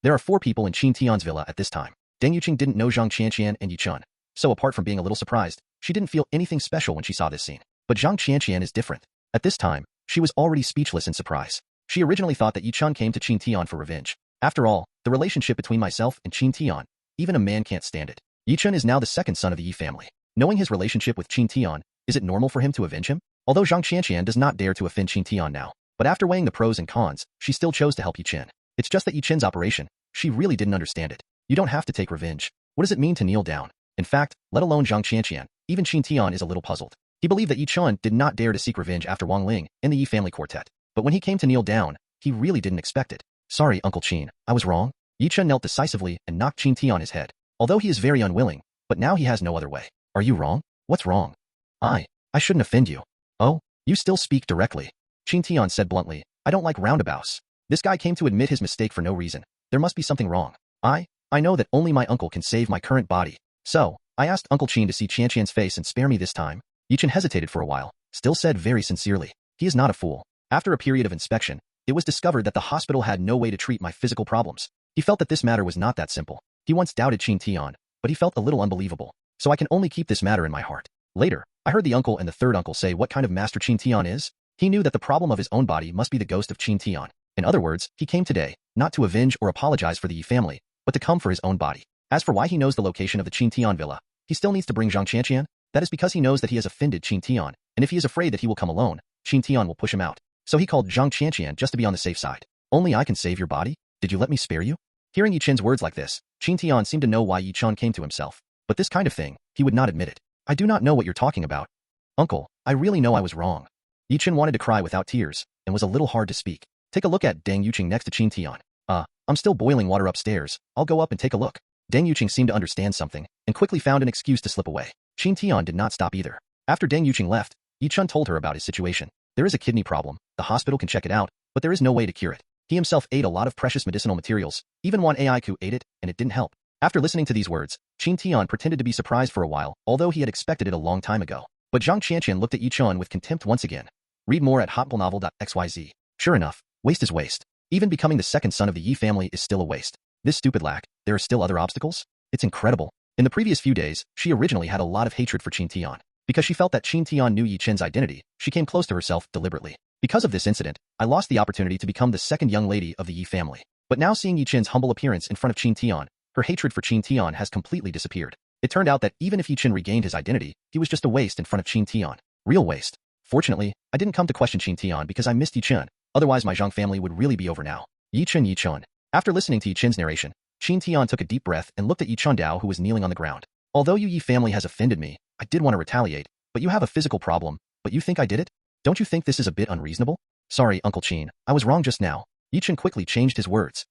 There are 4 people in Qin Tian's villa at this time. Deng Yuqing didn't know Zhang Qianqian and Yi Chun, so apart from being a little surprised, she didn't feel anything special when she saw this scene. But Zhang Qianqian is different. At this time, she was already speechless in surprise. She originally thought that Yi Chun came to Qin Tian for revenge. After all, the relationship between myself and Qin Tian, even a man can't stand it. Yi Chun is now the second son of the Yi family. Knowing his relationship with Qin Tian, is it normal for him to avenge him? Although Zhang Qianqian does not dare to offend Qin Tian now, but after weighing the pros and cons, she still chose to help Yi Chen. It's just that Yi Chen's operation, she really didn't understand it. You don't have to take revenge. What does it mean to kneel down? In fact, let alone Zhang Qianqian, even Qin Tian is a little puzzled. He believed that Yi Chun did not dare to seek revenge after Wang Ling and the Yi family quartet. But when he came to kneel down, he really didn't expect it. Sorry, Uncle Qin, I was wrong. Yi Chun knelt decisively and knocked Qin Tian on his head. Although he is very unwilling, but now he has no other way. Are you wrong? What's wrong? I shouldn't offend you. Oh, you still speak directly. Qin Tian said bluntly, I don't like roundabouts. This guy came to admit his mistake for no reason. There must be something wrong. I know that only my uncle can save my current body. So, I asked Uncle Qin to see Qianqian's face and spare me this time. Yi Chen hesitated for a while, still said very sincerely, he is not a fool. After a period of inspection, it was discovered that the hospital had no way to treat my physical problems. He felt that this matter was not that simple. He once doubted Qin Tian, but he felt a little unbelievable. So I can only keep this matter in my heart. Later, I heard the uncle and the third uncle say what kind of master Qin Tian is. He knew that the problem of his own body must be the ghost of Qin Tian. In other words, he came today, not to avenge or apologize for the Yi family, but to come for his own body. As for why he knows the location of the Qin Tian villa, he still needs to bring Zhang Qianqian. That is because he knows that he has offended Qin Tian, and if he is afraid that he will come alone, Qin Tian will push him out. So he called Zhang Qianqian just to be on the safe side. Only I can save your body? Did you let me spare you? Hearing Yi Chen's words like this, Qin Tian seemed to know why Yi Chun came to himself. But this kind of thing, he would not admit it. I do not know what you're talking about. Uncle, I really know I was wrong. Yi Chen wanted to cry without tears, and was a little hard to speak. Take a look at Deng Yuqing next to Qin Tian. I'm still boiling water upstairs. I'll go up and take a look. Deng Yuqing seemed to understand something, and quickly found an excuse to slip away. Qin Tian did not stop either. After Deng Yuqing left, Yi Chun told her about his situation. There is a kidney problem. The hospital can check it out, but there is no way to cure it. He himself ate a lot of precious medicinal materials. Even Wan Aiku ate it, and it didn't help. After listening to these words, Qin Tian pretended to be surprised for a while, although he had expected it a long time ago. But Zhang Qianqian looked at Yi Chun with contempt once again. Read more at hotballnovel.xyz. Sure enough, waste is waste. Even becoming the second son of the Yi family is still a waste. This stupid lack, there are still other obstacles? It's incredible. In the previous few days, she originally had a lot of hatred for Qin Tian. Because she felt that Qin Tian knew Yi Chen's identity, she came close to herself deliberately. Because of this incident, I lost the opportunity to become the second young lady of the Yi family. But now seeing Yi Chen's humble appearance in front of Qin Tian, her hatred for Qin Tian has completely disappeared. It turned out that even if Yi Chen regained his identity, he was just a waste in front of Qin Tian. Real waste. Fortunately, I didn't come to question Qin Tian because I missed Yi Chen, otherwise my Zhang family would really be over now. Yi Chen Yi Chun. After listening to Yi Chen's narration, Qin Tian took a deep breath and looked at Yi Chun Dao who was kneeling on the ground. Although you Yi family has offended me, I did want to retaliate, but you have a physical problem, but you think I did it? Don't you think this is a bit unreasonable? Sorry, Uncle Qin, I was wrong just now. Yi Chen quickly changed his words.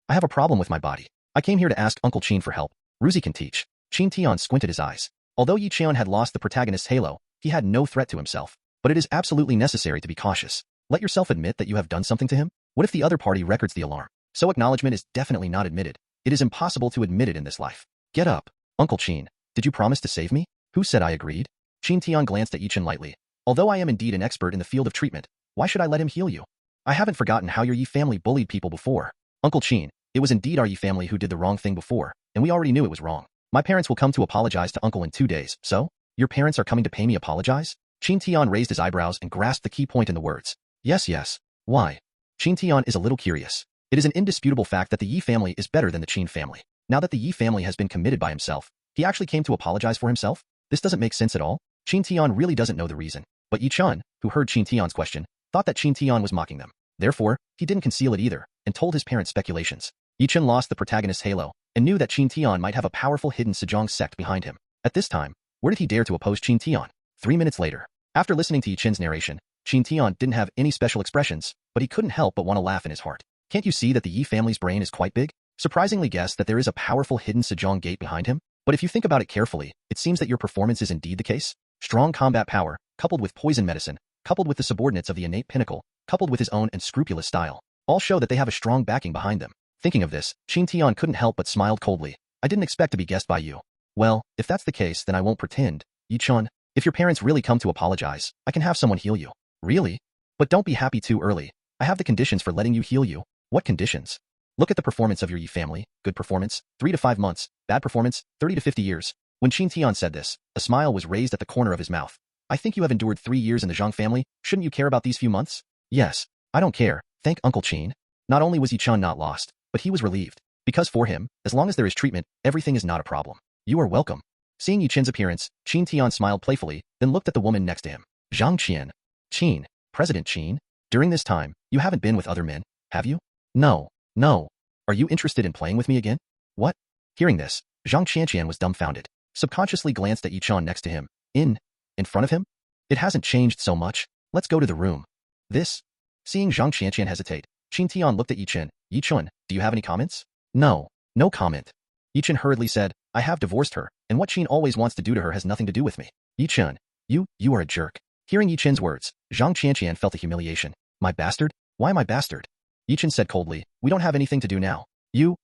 I have a problem with my body. I came here to ask Uncle Qin for help. Ruzi can teach. Qin Tian squinted his eyes. Although Yi Chen had lost the protagonist's halo, he had no threat to himself. But it is absolutely necessary to be cautious. Let yourself admit that you have done something to him? What if the other party records the alarm? So acknowledgement is definitely not admitted. It is impossible to admit it in this life. Get up. Uncle Qin, did you promise to save me? Who said I agreed? Qin Tian glanced at Yi Chen lightly. Although I am indeed an expert in the field of treatment, why should I let him heal you? I haven't forgotten how your Yi family bullied people before. Uncle Qin, it was indeed our Yi family who did the wrong thing before, and we already knew it was wrong. My parents will come to apologize to Uncle in 2 days, so? Your parents are coming to pay me apologize? Qin Tian raised his eyebrows and grasped the key point in the words. Yes. Why? Qin Tian is a little curious. It is an indisputable fact that the Yi family is better than the Qin family. Now that the Yi family has been committed by himself, he actually came to apologize for himself? This doesn't make sense at all. Qin Tian really doesn't know the reason. But Yi Chun, who heard Qin Tian's question, thought that Qin Tian was mocking them. Therefore, he didn't conceal it either, and told his parents speculations. Yi Chen lost the protagonist's halo, and knew that Qin Tian might have a powerful hidden Sejong sect behind him. At this time, where did he dare to oppose Qin Tian? 3 minutes later. After listening to Yi Chen's narration, Qin Tian didn't have any special expressions, but he couldn't help but want to laugh in his heart. Can't you see that the Yi family's brain is quite big? Surprisingly guess that there is a powerful hidden Sejong gate behind him? But if you think about it carefully, it seems that your performance is indeed the case. Strong combat power, coupled with poison medicine, coupled with the subordinates of the innate pinnacle, coupled with his own unscrupulous style, all show that they have a strong backing behind them. Thinking of this, Qin Tian couldn't help but smiled coldly. I didn't expect to be guessed by you. Well, if that's the case, then I won't pretend. Yi Chun, if your parents really come to apologize, I can have someone heal you. Really? But don't be happy too early. I have the conditions for letting you heal you. What conditions? Look at the performance of your Yi family. Good performance, 3 to 5 months. Bad performance, 30 to 50 years. When Qin Tian said this, a smile was raised at the corner of his mouth. I think you have endured 3 years in the Zhang family. Shouldn't you care about these few months? Yes. I don't care. Thank Uncle Qin. Not only was Yi Chun not lost, but he was relieved. Because for him, as long as there is treatment, everything is not a problem. You are welcome. Seeing Yi Chen's appearance, Qin Tian smiled playfully, then looked at the woman next to him. Zhang Qian. Qin. President Qin. During this time, you haven't been with other men, have you? No. No. Are you interested in playing with me again? What? Hearing this, Zhang Qianqian was dumbfounded. Subconsciously glanced at Yi Chun next to him. In front of him? It hasn't changed so much. Let's go to the room. This? Seeing Zhang Qianqian hesitate, Qin Tian looked at Yi Chun. Yi Chun, do you have any comments? No. No comment. Yi Chun hurriedly said, I have divorced her, and what Qin always wants to do to her has nothing to do with me. Yi Chun, you are a jerk. Hearing Yi Chun's words, Zhang Qianqian felt a humiliation. My bastard? Why my bastard? Yi Chun said coldly, we don't have anything to do now.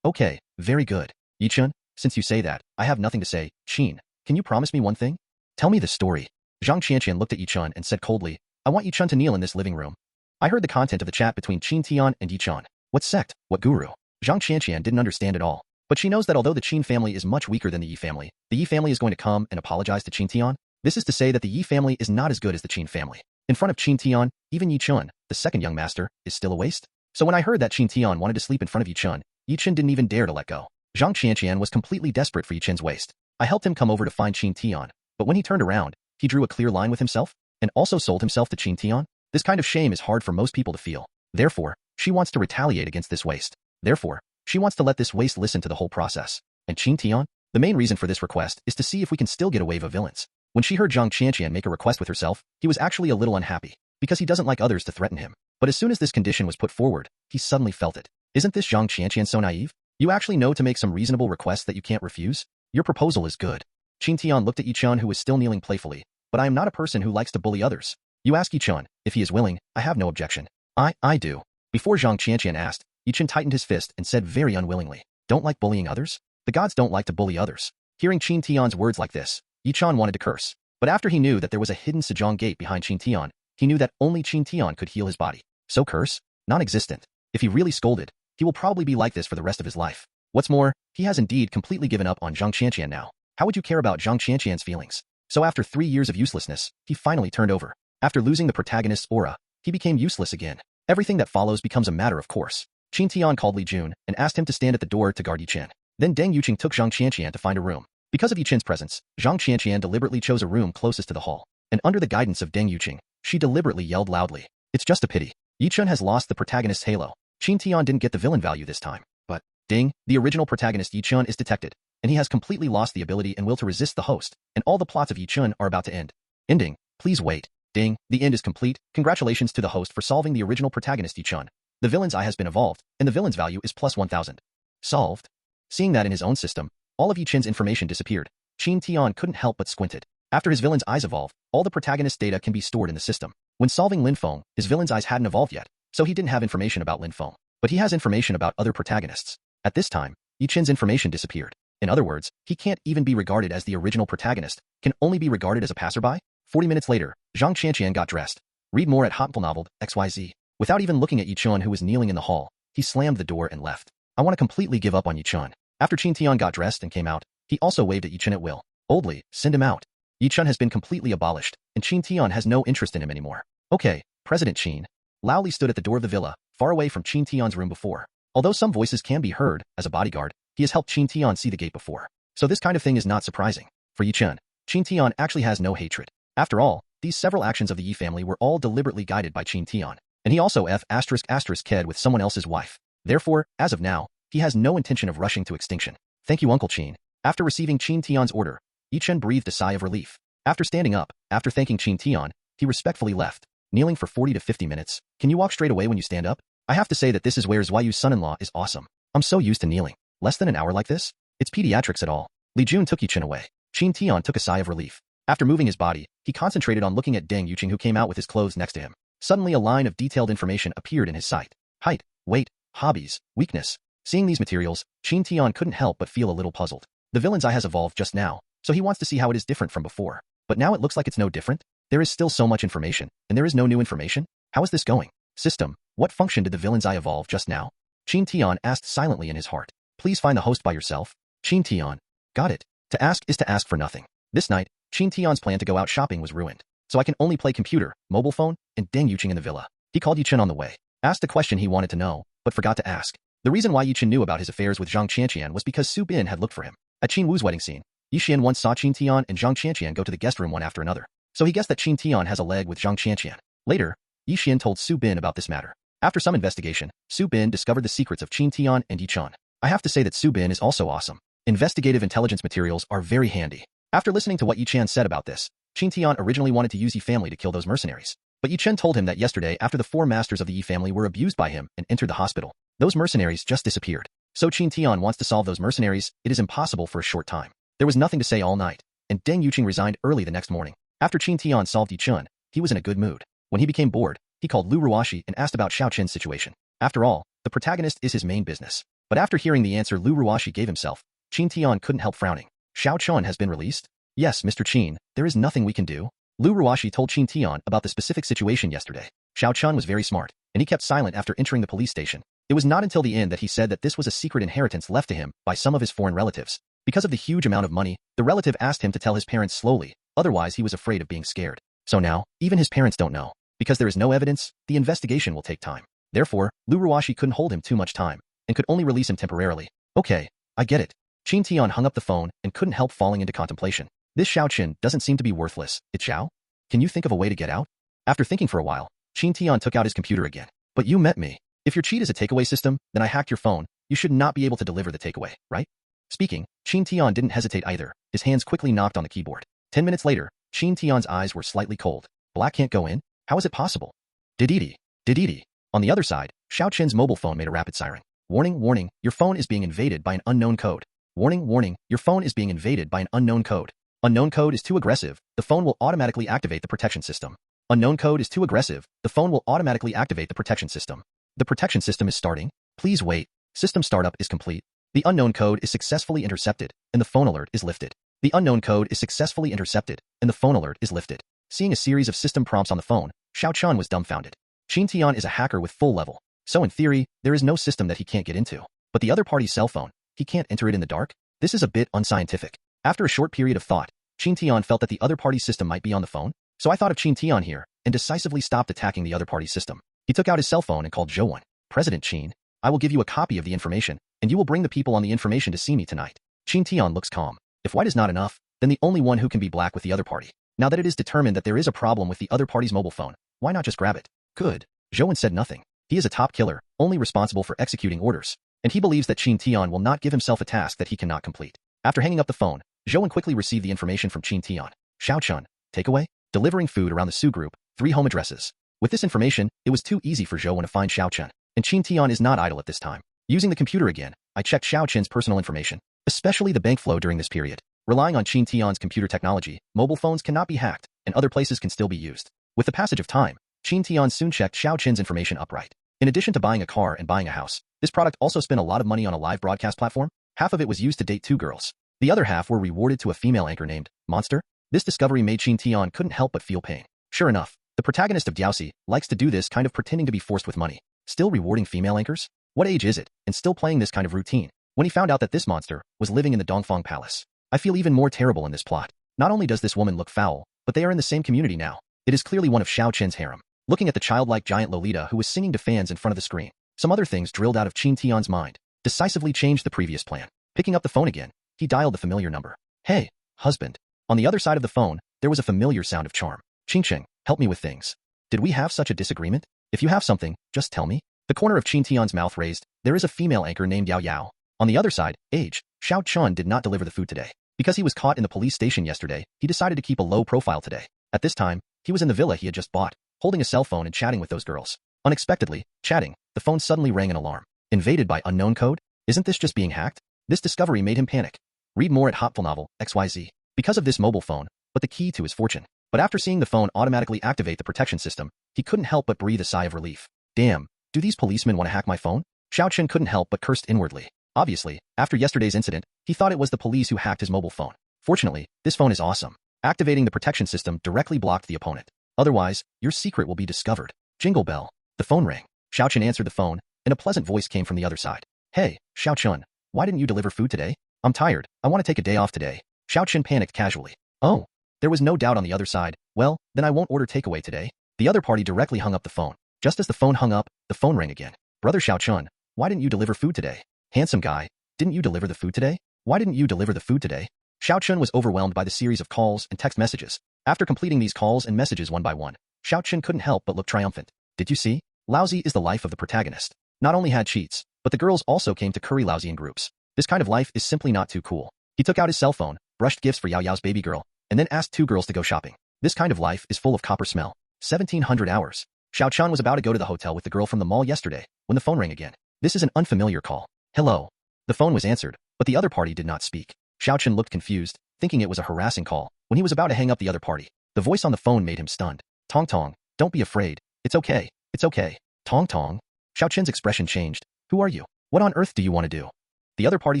Okay, very good. Yi Chun, since you say that, I have nothing to say. Qin, can you promise me one thing? Tell me the story. Zhang Qianqian looked at Yi Chun and said coldly, I want Yi Chun to kneel in this living room. I heard the content of the chat between Qin Tian and Yi Chun. What sect? What guru? Zhang Qianqian didn't understand at all. But she knows that although the Qin family is much weaker than the Yi family, the Yi family is going to come and apologize to Qin Tian. This is to say that the Yi family is not as good as the Qin family. In front of Qin Tian, even Yi Chun, the second young master, is still a waste. So when I heard that Qin Tian wanted to sleep in front of Yi Chun didn't even dare to let go. Zhang Qianqian was completely desperate for Yi Chun's waist. I helped him come over to find Qin Tian, but when he turned around, he drew a clear line with himself, and also sold himself to Qin Tian. This kind of shame is hard for most people to feel. Therefore, she wants to retaliate against this waste. Therefore, she wants to let this waste listen to the whole process. And Qin Tian? The main reason for this request is to see if we can still get a wave of villains. When she heard Zhang Qianqian make a request with herself, he was actually a little unhappy, because he doesn't like others to threaten him. But as soon as this condition was put forward, he suddenly felt it. Isn't this Zhang Qianqian so naive? You actually know to make some reasonable requests that you can't refuse? Your proposal is good. Qin Tian looked at Yi Chun, who was still kneeling playfully, but I am not a person who likes to bully others. You ask Yi Chun, if he is willing, I have no objection. I do. Before Zhang Qianqian asked, Yi Chun tightened his fist and said very unwillingly, don't like bullying others? The gods don't like to bully others. Hearing Qin Tian's words like this, Yi Chun wanted to curse. But after he knew that there was a hidden Sejong gate behind Qin Tian, he knew that only Qin Tian could heal his body. So curse? Non-existent. If he really scolded, he will probably be like this for the rest of his life. What's more, he has indeed completely given up on Zhang Qianqian now. How would you care about Zhang Qianqian's feelings? So after 3 years of uselessness, he finally turned over. After losing the protagonist's aura, he became useless again. Everything that follows becomes a matter of course. Qin Tian called Li Jun and asked him to stand at the door to guard Yi Chen. Then Deng Yuqing took Zhang Qianqian to find a room. Because of Yi Chen's presence, Zhang Qianqian deliberately chose a room closest to the hall. And under the guidance of Deng Yuqing, she deliberately yelled loudly. It's just a pity. Yi Chun has lost the protagonist's halo. Qin Tian didn't get the villain value this time. But, ding, the original protagonist Yi Chun is detected, and he has completely lost the ability and will to resist the host, and all the plots of Yi Chun are about to end. Ending. Please wait. Ding, the end is complete. Congratulations to the host for solving the original protagonist Yi Chun. The villain's eye has been evolved, and the villain's value is plus 1000. Solved. Seeing that in his own system, all of Yi Chen's information disappeared. Qin Tian couldn't help but squinted. After his villain's eyes evolved, all the protagonist's data can be stored in the system. When solving Lin Feng, his villain's eyes hadn't evolved yet, so he didn't have information about Lin Feng. But he has information about other protagonists. At this time, Yi Chen's information disappeared. In other words, he can't even be regarded as the original protagonist, can only be regarded as a passerby. 40 minutes later, Zhang Qianqian got dressed. Read more at Hotpl Novel, XYZ. Without even looking at Yi Chun, who was kneeling in the hall, he slammed the door and left. I want to completely give up on Yi Chun. After Qin Tian got dressed and came out, he also waved at Yi Chun at will. Boldly, send him out. Yi Chun has been completely abolished, and Qin Tian has no interest in him anymore. Okay, President Qin. Lao Li stood at the door of the villa, far away from Qin Tian's room before. Although some voices can be heard, as a bodyguard, he has helped Qin Tian see the gate before. So this kind of thing is not surprising. For Yi Chun, Qin Tian actually has no hatred. After all, these several actions of the Yi family were all deliberately guided by Qin Tian. And he also ked with someone else's wife. Therefore, as of now, he has no intention of rushing to extinction. Thank you, Uncle Qin. After receiving Qin Tian's order, Yi Chun breathed a sigh of relief. After standing up, after thanking Qin Tian, he respectfully left, kneeling for 40 to 50 minutes. Can you walk straight away when you stand up? I have to say that this is where Zhuayu's son-in-law is awesome. I'm so used to kneeling. Less than an hour like this? It's pediatrics at all. Li Jun took Yi Chun away. Qin Tian took a sigh of relief. After moving his body, he concentrated on looking at Deng Yuqing, who came out with his clothes next to him. Suddenly a line of detailed information appeared in his sight. Height, weight, hobbies, weakness. Seeing these materials, Qin Tian couldn't help but feel a little puzzled. The villain's eye has evolved just now, so he wants to see how it is different from before. But now it looks like it's no different. There is still so much information, and there is no new information. How is this going? System, what function did the villain's eye evolve just now? Qin Tian asked silently in his heart. Please find the host by yourself. Qin Tian. Got it. To ask is to ask for nothing. This night, Qin Tian's plan to go out shopping was ruined. So I can only play computer, mobile phone, and Deng Yuqing in the villa. He called Yichen on the way. Asked a question he wanted to know, but forgot to ask. The reason why Yichen knew about his affairs with Zhang Qianqian was because Su Bin had looked for him. At Qin Wu's wedding scene, Yixian once saw Qin Tian and Zhang Qianqian go to the guest room one after another. So he guessed that Qin Tian has a leg with Zhang Qianqian. Later, Yixian told Su Bin about this matter. After some investigation, Su Bin discovered the secrets of Qin Tian and Yichen. I have to say that Su Bin is also awesome. Investigative intelligence materials are very handy. After listening to what Yichen said about this, Qin Tian originally wanted to use Yi family to kill those mercenaries. But Yichen told him that yesterday after the 4 masters of the Yi family were abused by him and entered the hospital, those mercenaries just disappeared. So Qin Tian wants to solve those mercenaries. It is impossible for a short time. There was nothing to say all night, and Deng Yuqing resigned early the next morning. After Qin Tian solved Yichen, he was in a good mood. When he became bored, he called Lu Ruoxi and asked about Xiao Qin's situation. After all, the protagonist is his main business. But after hearing the answer Lu Ruoxi gave himself, Qin Tian couldn't help frowning. Xiao Qin has been released? Yes, Mr. Qin, there is nothing we can do. Lu Ruoxi told Qin Tian about the specific situation yesterday. Xiao Qin was very smart, and he kept silent after entering the police station. It was not until the end that he said that this was a secret inheritance left to him by some of his foreign relatives. Because of the huge amount of money, the relative asked him to tell his parents slowly, otherwise he was afraid of being scared. So now, even his parents don't know. Because there is no evidence, the investigation will take time. Therefore, Lu Ruoxi couldn't hold him too much time, and could only release him temporarily. Okay, I get it. Qin Tian hung up the phone and couldn't help falling into contemplation. This Xiao Qin doesn't seem to be worthless. It's Xiao? Can you think of a way to get out? After thinking for a while, Qin Tian took out his computer again. But you met me. If your cheat is a takeaway system, then I hacked your phone. You should not be able to deliver the takeaway, right? Speaking, Qin Tian didn't hesitate either. His hands quickly knocked on the keyboard. 10 minutes later, Qin Tian's eyes were slightly cold. Black can't go in? How is it possible? Dididi. Dididi. On the other side, Xiao Qin's mobile phone made a rapid siren. Warning, warning, your phone is being invaded by an unknown code. Warning, warning, your phone is being invaded by an unknown code. Unknown code is too aggressive, the phone will automatically activate the protection system. Unknown code is too aggressive, the phone will automatically activate the protection system. The protection system is starting. Please wait. System startup is complete. The unknown code is successfully intercepted, and the phone alert is lifted. The unknown code is successfully intercepted, and the phone alert is lifted. Seeing a series of system prompts on the phone, Xiao Qin was dumbfounded. Qin Tian is a hacker with full level, so in theory, there is no system that he can't get into. But the other party's cell phone, he can't enter it in the dark? This is a bit unscientific. After a short period of thought, Qin Tian felt that the other party's system might be on the phone, so I thought of Qin Tian here, and decisively stopped attacking the other party's system. He took out his cell phone and called Zhou. President Qin, I will give you a copy of the information, and you will bring the people on the information to see me tonight. Qin Tian looks calm. If white is not enough, then the only one who can be black with the other party. Now that it is determined that there is a problem with the other party's mobile phone, why not just grab it? Good. Zhou said nothing. He is a top killer, only responsible for executing orders, and he believes that Qin Tian will not give himself a task that he cannot complete. After hanging up the phone, Zhou quickly received the information from Qin Tian. Xiao Qin, takeaway, delivering food around the Su group, 3 home addresses. With this information, it was too easy for Zhou to find Xiao Qin, and Qin Tian is not idle at this time. Using the computer again, I checked Xiao Qin's personal information, especially the bank flow during this period. Relying on Qin Tian's computer technology, mobile phones cannot be hacked, and other places can still be used. With the passage of time, Qin Tian soon checked Xiao Qin's information upright. In addition to buying a car and buying a house, this product also spent a lot of money on a live broadcast platform. Half of it was used to date 2 girls. The other half were rewarded to a female anchor named Monster. This discovery made Qin Tian couldn't help but feel pain. Sure enough, the protagonist of Diaosi likes to do this kind of pretending to be forced with money. Still rewarding female anchors? What age is it, and still playing this kind of routine? When he found out that this monster was living in the Dongfang Palace, I feel even more terrible in this plot. Not only does this woman look foul, but they are in the same community now. It is clearly one of Xiao Qin's harem. Looking at the childlike giant Lolita who was singing to fans in front of the screen, some other things drilled out of Qin Tian's mind, decisively changed the previous plan. Picking up the phone again, he dialed the familiar number. Hey, husband. On the other side of the phone, there was a familiar sound of charm. Qingqing, help me with things. Did we have such a disagreement? If you have something, just tell me. The corner of Qin Tian's mouth raised. There is a female anchor named Yao Yao. On the other side, age. Xiao Qin did not deliver the food today. Because he was caught in the police station yesterday, he decided to keep a low profile today. At this time, he was in the villa he had just bought, holding a cell phone and chatting with those girls. Unexpectedly, chatting, the phone suddenly rang an alarm. Invaded by unknown code? Isn't this just being hacked? This discovery made him panic. Read more at Hopful Novel, XYZ. Because of this mobile phone, but the key to his fortune. But after seeing the phone automatically activate the protection system, he couldn't help but breathe a sigh of relief. Damn, do these policemen want to hack my phone? Xiao Qin couldn't help but cursed inwardly. Obviously, after yesterday's incident, he thought it was the police who hacked his mobile phone. Fortunately, this phone is awesome. Activating the protection system directly blocked the opponent. Otherwise, your secret will be discovered. Jingle bell. The phone rang. Xiao Qin answered the phone, and a pleasant voice came from the other side. Hey, Xiao Chun, why didn't you deliver food today? I'm tired, I want to take a day off today. Xiao Chun panicked casually. Oh. There was no doubt on the other side. Well, then I won't order takeaway today. The other party directly hung up the phone. Just as the phone hung up, the phone rang again. Brother Xiao Chun, why didn't you deliver food today? Handsome guy, didn't you deliver the food today? Why didn't you deliver the food today? Xiao Chun was overwhelmed by the series of calls and text messages. After completing these calls and messages one by one, Xiao Chun couldn't help but look triumphant. Did you see? Lousy is the life of the protagonist. Not only had cheats, but the girls also came to curry Lousy in groups. This kind of life is simply not too cool. He took out his cell phone, brushed gifts for Yao Yao's baby girl, and then asked 2 girls to go shopping. This kind of life is full of copper smell. 1700 hours. Xiao Chun was about to go to the hotel with the girl from the mall yesterday, when the phone rang again. This is an unfamiliar call. Hello. The phone was answered, but the other party did not speak. Xiao Chun looked confused, thinking it was a harassing call. When he was about to hang up the other party, the voice on the phone made him stunned. Tong Tong, don't be afraid. It's okay. It's okay. Tong Tong. Xiao Chun's expression changed. Who are you? What on earth do you want to do? The other party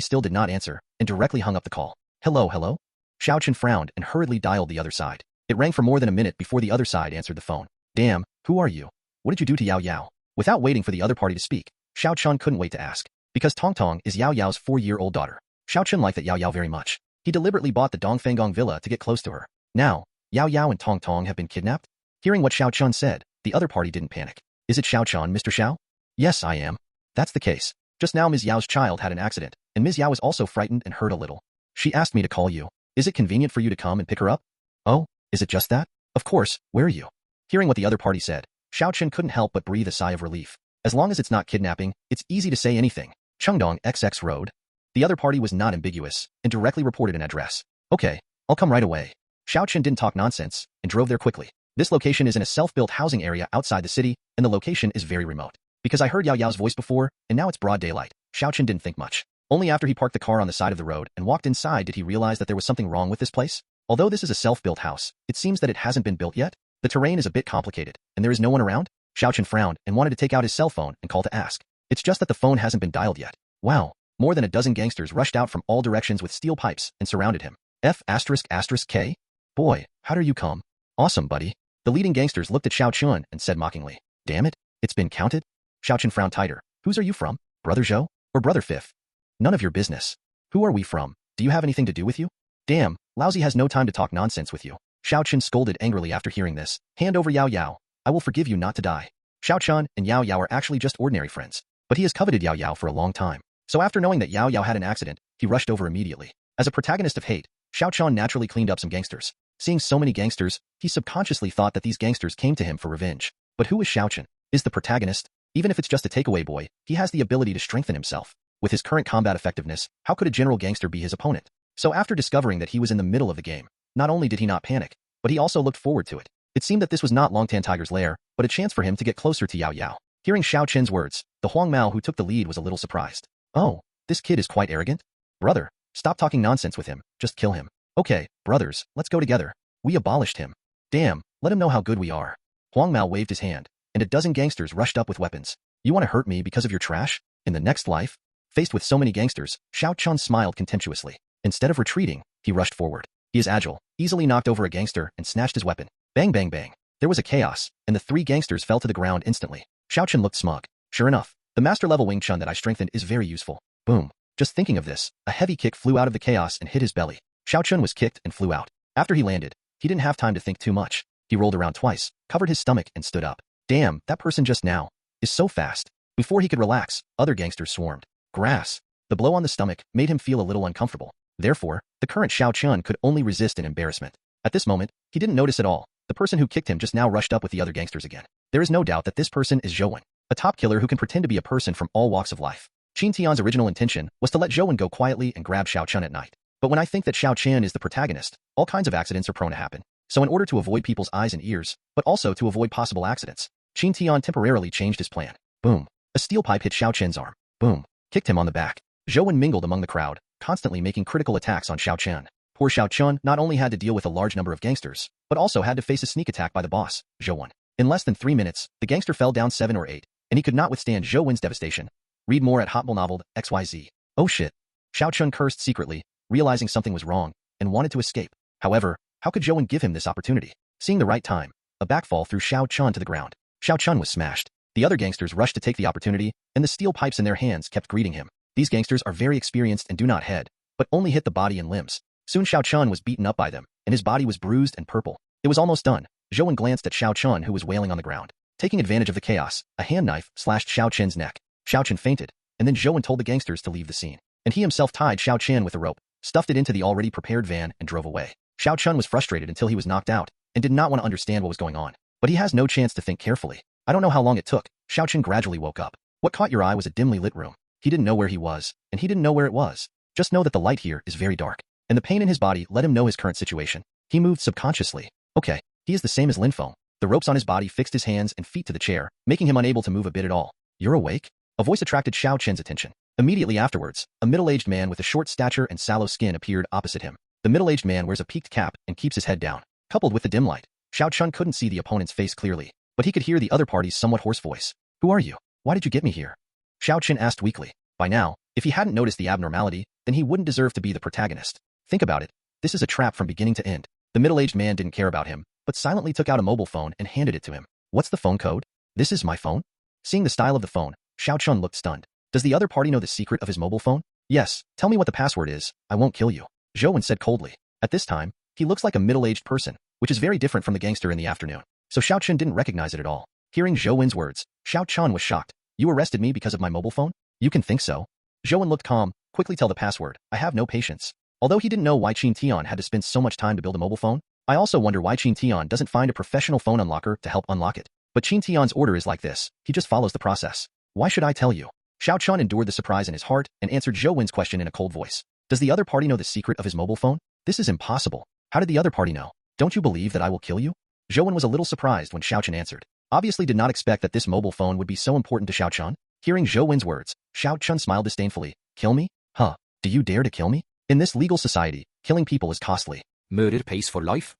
still did not answer, and directly hung up the call. Hello, hello? Xiao Chun frowned and hurriedly dialed the other side. It rang for more than a minute before the other side answered the phone. Damn, who are you? What did you do to Yao Yao? Without waiting for the other party to speak, Xiao Chun couldn't wait to ask. Because Tong Tong is Yao Yao's 4-year-old daughter. Xiao Chun liked that Yao Yao very much. He deliberately bought the Dongfangong villa to get close to her. Now, Yao Yao and Tong Tong have been kidnapped? Hearing what Xiao Chun said, the other party didn't panic. Is it Xiao Chun, Mr. Xiao? Yes, I am. That's the case. Just now Ms. Yao's child had an accident, and Ms. Yao is also frightened and hurt a little. She asked me to call you. Is it convenient for you to come and pick her up? Oh, is it just that? Of course, where are you? Hearing what the other party said, Xiao Chun couldn't help but breathe a sigh of relief. As long as it's not kidnapping, it's easy to say anything. Chengdong XX Road. The other party was not ambiguous, and directly reported an address. Okay, I'll come right away. Xiao Chun didn't talk nonsense, and drove there quickly. This location is in a self-built housing area outside the city, and the location is very remote. Because I heard Yao Yao's voice before, and now it's broad daylight, Xiao Chun didn't think much. Only after he parked the car on the side of the road and walked inside did he realize that there was something wrong with this place. Although this is a self-built house, it seems that it hasn't been built yet. The terrain is a bit complicated, and there is no one around. Xiao Chun frowned and wanted to take out his cell phone and call to ask. It's just that the phone hasn't been dialed yet. Wow. More than a dozen gangsters rushed out from all directions with steel pipes and surrounded him. F***K? Boy, how dare you come? Awesome, buddy. The leading gangsters looked at Xiao Chun and said mockingly, damn it, it's been counted? Xiao Chun frowned tighter. Whose are you from? Brother Zhou? Or Brother Fifth? None of your business. Who are we from? Do you have anything to do with you? Damn, Lousy has no time to talk nonsense with you. Xiao Chun scolded angrily after hearing this. Hand over Yao Yao. I will forgive you not to die. Xiao Chun and Yao Yao are actually just ordinary friends. But he has coveted Yao Yao for a long time. So after knowing that Yao Yao had an accident, he rushed over immediately. As a protagonist of hate, Xiao Chun naturally cleaned up some gangsters. Seeing so many gangsters, he subconsciously thought that these gangsters came to him for revenge. But who is Xiao Chun? Is the protagonist? Even if it's just a takeaway boy, he has the ability to strengthen himself. With his current combat effectiveness, how could a general gangster be his opponent? So after discovering that he was in the middle of the game, not only did he not panic, but he also looked forward to it. It seemed that this was not Longtan Tiger's lair, but a chance for him to get closer to Yao Yao. Hearing Xiao Chun's words, the Huang Mao who took the lead was a little surprised. Oh, this kid is quite arrogant? Brother, stop talking nonsense with him, just kill him. Okay, brothers, let's go together. We abolished him. Damn, let him know how good we are. Huang Mao waved his hand, and a dozen gangsters rushed up with weapons. You want to hurt me because of your trash? In the next life? Faced with so many gangsters, Xiao Chun smiled contemptuously. Instead of retreating, he rushed forward. He is agile, easily knocked over a gangster and snatched his weapon. Bang bang bang. There was a chaos, and the 3 gangsters fell to the ground instantly. Xiao Chun looked smug. Sure enough, the master-level Wing Chun that I strengthened is very useful. Boom. Just thinking of this, a heavy kick flew out of the chaos and hit his belly. Xiao Chun was kicked and flew out. After he landed, he didn't have time to think too much. He rolled around twice, covered his stomach, and stood up. Damn, that person just now is so fast. Before he could relax, other gangsters swarmed. Grass. The blow on the stomach made him feel a little uncomfortable. Therefore, the current Xiao Chun could only resist in embarrassment. At this moment, he didn't notice at all. The person who kicked him just now rushed up with the other gangsters again. There is no doubt that this person is Zhouwen, a top killer who can pretend to be a person from all walks of life. Qin Tian's original intention was to let Zhouwen go quietly and grab Xiao Chun at night. But when I think that Xiao Chun is the protagonist, all kinds of accidents are prone to happen. So in order to avoid people's eyes and ears, but also to avoid possible accidents, Qin Tian temporarily changed his plan. Boom. A steel pipe hit Xiao Chun's arm. Boom. Kicked him on the back. Zhouwen mingled among the crowd, constantly making critical attacks on Xiao Chun. Poor Xiao Chun not only had to deal with a large number of gangsters, but also had to face a sneak attack by the boss, Zhouwen. In less than 3 minutes, the gangster fell down 7 or 8, and he could not withstand Zhouwen's devastation. Read more at Hotmail Novel XYZ. Oh shit. Xiao Chun cursed secretly, realizing something was wrong, and wanted to escape. However, how could Zhouwen give him this opportunity? Seeing the right time, a backfall threw Xiao Chun to the ground. Xiao Chun was smashed. The other gangsters rushed to take the opportunity, and the steel pipes in their hands kept greeting him. These gangsters are very experienced and do not head, but only hit the body and limbs. Soon Xiao Chun was beaten up by them, and his body was bruised and purple. It was almost done. Zhou Wen glanced at Xiao Chun, who was wailing on the ground. Taking advantage of the chaos, a hand knife slashed Xiao Chen's neck. Xiao Chen fainted, and then Zhou Wen told the gangsters to leave the scene. And he himself tied Xiao Chen with a rope, stuffed it into the already prepared van, and drove away. Xiao Chun was frustrated until he was knocked out, and did not want to understand what was going on. But he has no chance to think carefully. I don't know how long it took. Xiao Chen gradually woke up. What caught your eye was a dimly lit room. He didn't know where he was, and he didn't know where it was. Just know that the light here is very dark, and the pain in his body let him know his current situation. He moved subconsciously. Okay, he is the same as Lin Feng. The ropes on his body fixed his hands and feet to the chair, making him unable to move a bit at all. You're awake? A voice attracted Xiao Chen's attention. Immediately afterwards, a middle-aged man with a short stature and sallow skin appeared opposite him. The middle-aged man wears a peaked cap and keeps his head down. Coupled with the dim light, Xiao Chun couldn't see the opponent's face clearly, but he could hear the other party's somewhat hoarse voice. Who are you? Why did you get me here? Xiao Chen asked weakly. By now, if he hadn't noticed the abnormality, then he wouldn't deserve to be the protagonist. Think about it. This is a trap from beginning to end. The middle-aged man didn't care about him, but silently took out a mobile phone and handed it to him. What's the phone code? This is my phone? Seeing the style of the phone, Xiao Chun looked stunned. Does the other party know the secret of his mobile phone? Yes, tell me what the password is. I won't kill you. Zhou Wen said coldly. At this time, he looks like a middle-aged person, which is very different from the gangster in the afternoon. So Xiao Chun didn't recognize it at all. Hearing Zhou Wen's words, Xiao Chun was shocked. You arrested me because of my mobile phone? You can think so. Zhou Wen looked calm. Quickly tell the password. I have no patience. Although he didn't know why Qin Tian had to spend so much time to build a mobile phone, I also wonder why Qin Tian doesn't find a professional phone unlocker to help unlock it. But Qin Tian's order is like this. He just follows the process. Why should I tell you? Xiao Chun endured the surprise in his heart and answered Zhou Wen's question in a cold voice. Does the other party know the secret of his mobile phone? This is impossible. How did the other party know? Don't you believe that I will kill you? Zhou Wen was a little surprised when Xiao Chun answered. Obviously did not expect that this mobile phone would be so important to Xiao Chun. Hearing Zhou Wen's words, Xiao Chun smiled disdainfully. Kill me? Huh. Do you dare to kill me? In this legal society, killing people is costly. Murder pays for life?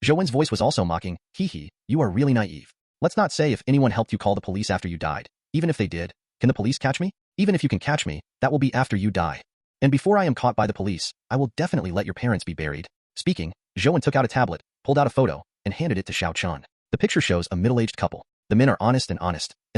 Zhou Wen's voice was also mocking. Hee hee, you are really naive. Let's not say if anyone helped you call the police after you died. Even if they did, can the police catch me? Even if you can catch me, that will be after you die. And before I am caught by the police, I will definitely let your parents be buried. Speaking, Zhou Wen took out a tablet, pulled out a photo, and handed it to Xiao Chun. The picture shows a middle-aged couple. The men are honest, and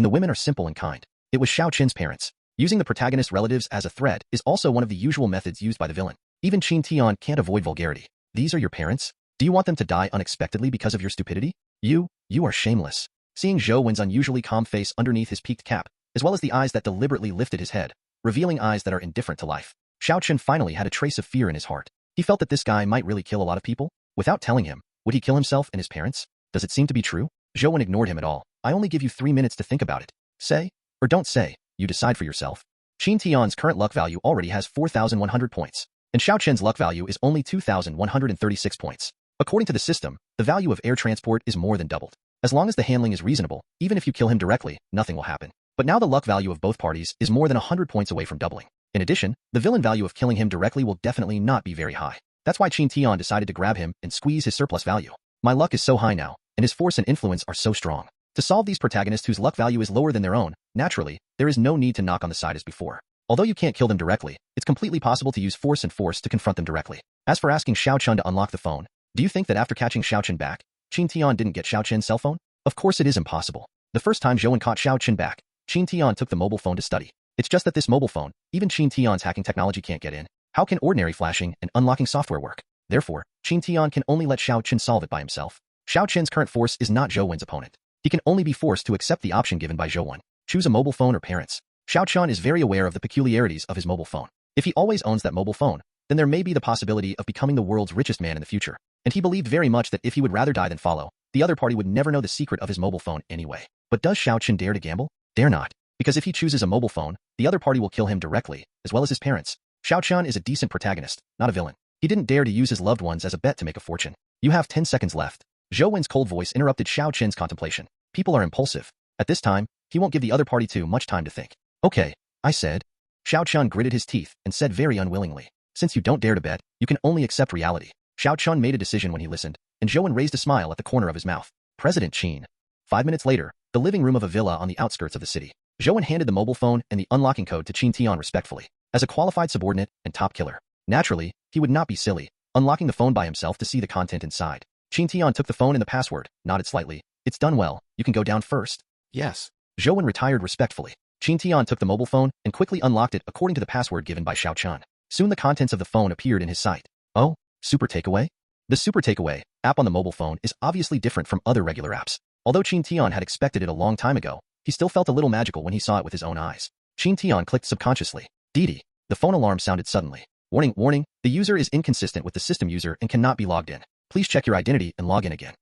the women are simple and kind. It was Xiao Chen's parents. Using the protagonist's relatives as a threat is also one of the usual methods used by the villain. Even Qin Tian can't avoid vulgarity. These are your parents? Do you want them to die unexpectedly because of your stupidity? You are shameless. Seeing Zhou Wen's unusually calm face underneath his peaked cap, as well as the eyes that deliberately lifted his head, revealing eyes that are indifferent to life, Xiao Chen finally had a trace of fear in his heart. He felt that this guy might really kill a lot of people. Without telling him, would he kill himself and his parents? Does it seem to be true? Zhou Wen ignored him at all. I only give you 3 minutes to think about it. Say, or don't say, you decide for yourself. Qin Tian's current luck value already has 4,100 points, and Xiao Chen's luck value is only 2,136 points. According to the system, the value of air transport is more than doubled. As long as the handling is reasonable, even if you kill him directly, nothing will happen. But now the luck value of both parties is more than 100 points away from doubling. In addition, the villain value of killing him directly will definitely not be very high. That's why Qin Tian decided to grab him and squeeze his surplus value. My luck is so high now, and his force and influence are so strong. To solve these protagonists whose luck value is lower than their own, naturally, there is no need to knock on the side as before. Although you can't kill them directly, it's completely possible to use force to confront them directly. As for asking Xiao Chun to unlock the phone, do you think that after catching Xiao Chen back, Qin Tian didn't get Xiao Chen's cell phone? Of course it is impossible. The first time Zhou Wen caught Xiao Chen back, Qin Tian took the mobile phone to study. It's just that this mobile phone, even Qin Tian's hacking technology can't get in. How can ordinary flashing and unlocking software work? Therefore, Qin Tian can only let Xiao Chen solve it by himself. Xiao Chen's current force is not Zhou Wen's opponent. He can only be forced to accept the option given by Zhou Wen. Choose a mobile phone or parents. Xiao Chun is very aware of the peculiarities of his mobile phone. If he always owns that mobile phone, then there may be the possibility of becoming the world's richest man in the future. And he believed very much that if he would rather die than follow, the other party would never know the secret of his mobile phone anyway. But does Xiao Chun dare to gamble? Dare not. Because if he chooses a mobile phone, the other party will kill him directly, as well as his parents. Xiao Chun is a decent protagonist, not a villain. He didn't dare to use his loved ones as a bet to make a fortune. You have 10 seconds left. Zhou Wen's cold voice interrupted Xiao Chen's contemplation. People are impulsive. At this time, he won't give the other party too much time to think. Okay, I said. Xiao Chun gritted his teeth and said very unwillingly. Since you don't dare to bet, you can only accept reality. Xiao Chun made a decision when he listened, and Zhou Wen raised a smile at the corner of his mouth. President Qin. 5 minutes later, the living room of a villa on the outskirts of the city. Zhou Wen handed the mobile phone and the unlocking code to Qin Tian respectfully. As a qualified subordinate and top killer, naturally, he would not be silly, unlocking the phone by himself to see the content inside. Qin Tian took the phone and the password, nodded slightly. It's done well, you can go down first. Yes. Zhou retired respectfully. Qin Tian took the mobile phone and quickly unlocked it according to the password given by Xiao Chun. Soon the contents of the phone appeared in his sight. Oh, Super Takeaway? The Super Takeaway app on the mobile phone is obviously different from other regular apps. Although Qin Tian had expected it a long time ago, he still felt a little magical when he saw it with his own eyes. Qin Tian clicked subconsciously. Didi. The phone alarm sounded suddenly. Warning, warning, the user is inconsistent with the system user and cannot be logged in. Please check your identity and log in again.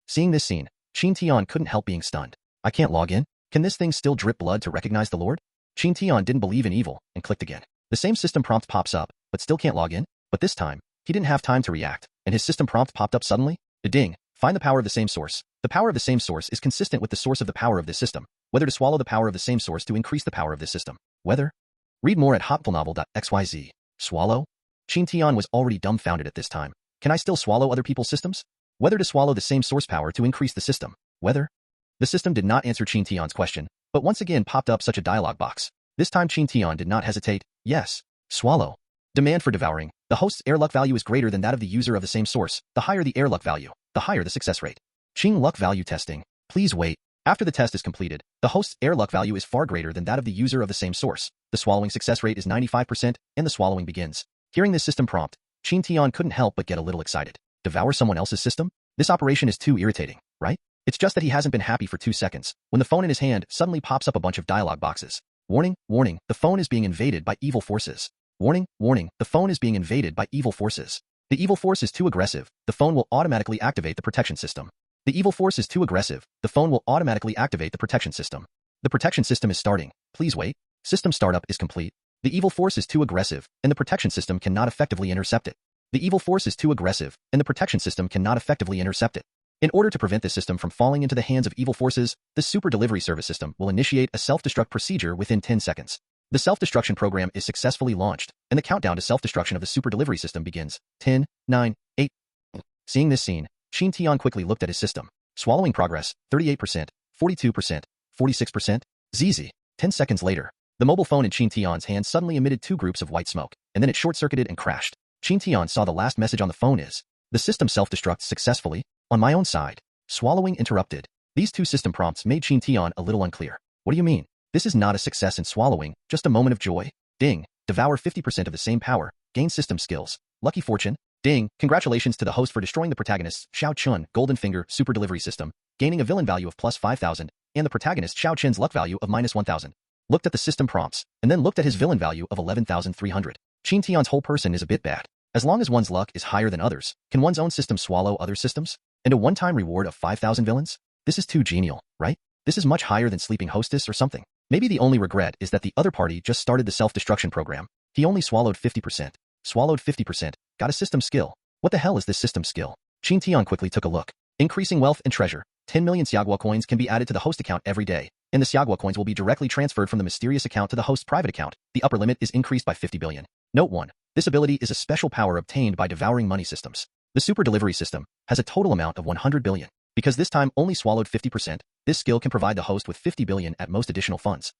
Seeing this scene, Qin Tian couldn't help being stunned. I can't log in? Can this thing still drip blood to recognize the Lord? Qin Tian didn't believe in evil and clicked again. The same system prompt pops up, but still can't log in? But this time, he didn't have time to react, and his system prompt popped up suddenly. Ding, find the power of the same source. The power of the same source is consistent with the source of the power of this system. Whether to swallow the power of the same source to increase the power of this system. Whether? Read more at hotfulnovel.xyz. Swallow? Qin Tian was already dumbfounded at this time. Can I still swallow other people's systems? Whether to swallow the same source power to increase the system. Whether? The system did not answer Qin Tian's question, but once again popped up such a dialog box. This time Qin Tian did not hesitate. Yes. Swallow. Demand for devouring. The host's air luck value is greater than that of the user of the same source. The higher the air luck value, the higher the success rate. Qin luck value testing. Please wait. After the test is completed, the host's air luck value is far greater than that of the user of the same source. The swallowing success rate is 95%, and the swallowing begins. Hearing this system prompt, Qin Tian couldn't help but get a little excited. Devour someone else's system? This operation is too irritating, right? It's just that he hasn't been happy for 2 seconds, when the phone in his hand suddenly pops up a bunch of dialog boxes. Warning, warning, the phone is being invaded by evil forces. Warning, warning, the phone is being invaded by evil forces. The evil force is too aggressive, the phone will automatically activate the protection system. The evil force is too aggressive, the phone will automatically activate the protection system. The protection system is starting. Please wait. System startup is complete. The evil force is too aggressive, and the protection system cannot effectively intercept it. The evil force is too aggressive, and the protection system cannot effectively intercept it. In order to prevent this system from falling into the hands of evil forces, the Super Delivery Service system will initiate a self-destruct procedure within 10 seconds. The self-destruction program is successfully launched, and the countdown to self-destruction of the Super Delivery System begins. 10, 9, 8. Seeing this scene, Qin Tian quickly looked at his system. Swallowing progress, 38%, 42%, 46%. ZZ. 10 seconds later, the mobile phone in Qin Tian's hand suddenly emitted 2 groups of white smoke, and then it short-circuited and crashed. Qin Tian saw the last message on the phone is, the system self-destructs successfully. On my own side. Swallowing interrupted. These 2 system prompts made Qin Tian a little unclear. What do you mean? This is not a success in swallowing, just a moment of joy. Ding. Devour 50% of the same power. Gain system skills. Lucky fortune. Ding. Congratulations to the host for destroying the protagonist's Xiao Chun Golden Finger Super Delivery System, gaining a villain value of plus 5,000, and the protagonist Xiao Chen's luck value of minus 1,000. Looked at the system prompts, and then looked at his villain value of 11,300. Qin Tian's whole person is a bit bad. As long as one's luck is higher than others, can one's own system swallow other systems? And a one-time reward of 5,000 villains? This is too genial, right? This is much higher than Sleeping Hostess or something. Maybe the only regret is that the other party just started the self-destruction program. He only swallowed 50%. Swallowed 50%. Got a system skill. What the hell is this system skill? Qin Tian quickly took a look. Increasing wealth and treasure. 10 million Xiagua coins can be added to the host account every day, and the Xiagua coins will be directly transferred from the mysterious account to the host's private account. The upper limit is increased by 50 billion. Note 1. This ability is a special power obtained by devouring money systems. The Super Delivery System has a total amount of 100 billion. Because this time only swallowed 50%, this skill can provide the host with 50 billion at most additional funds.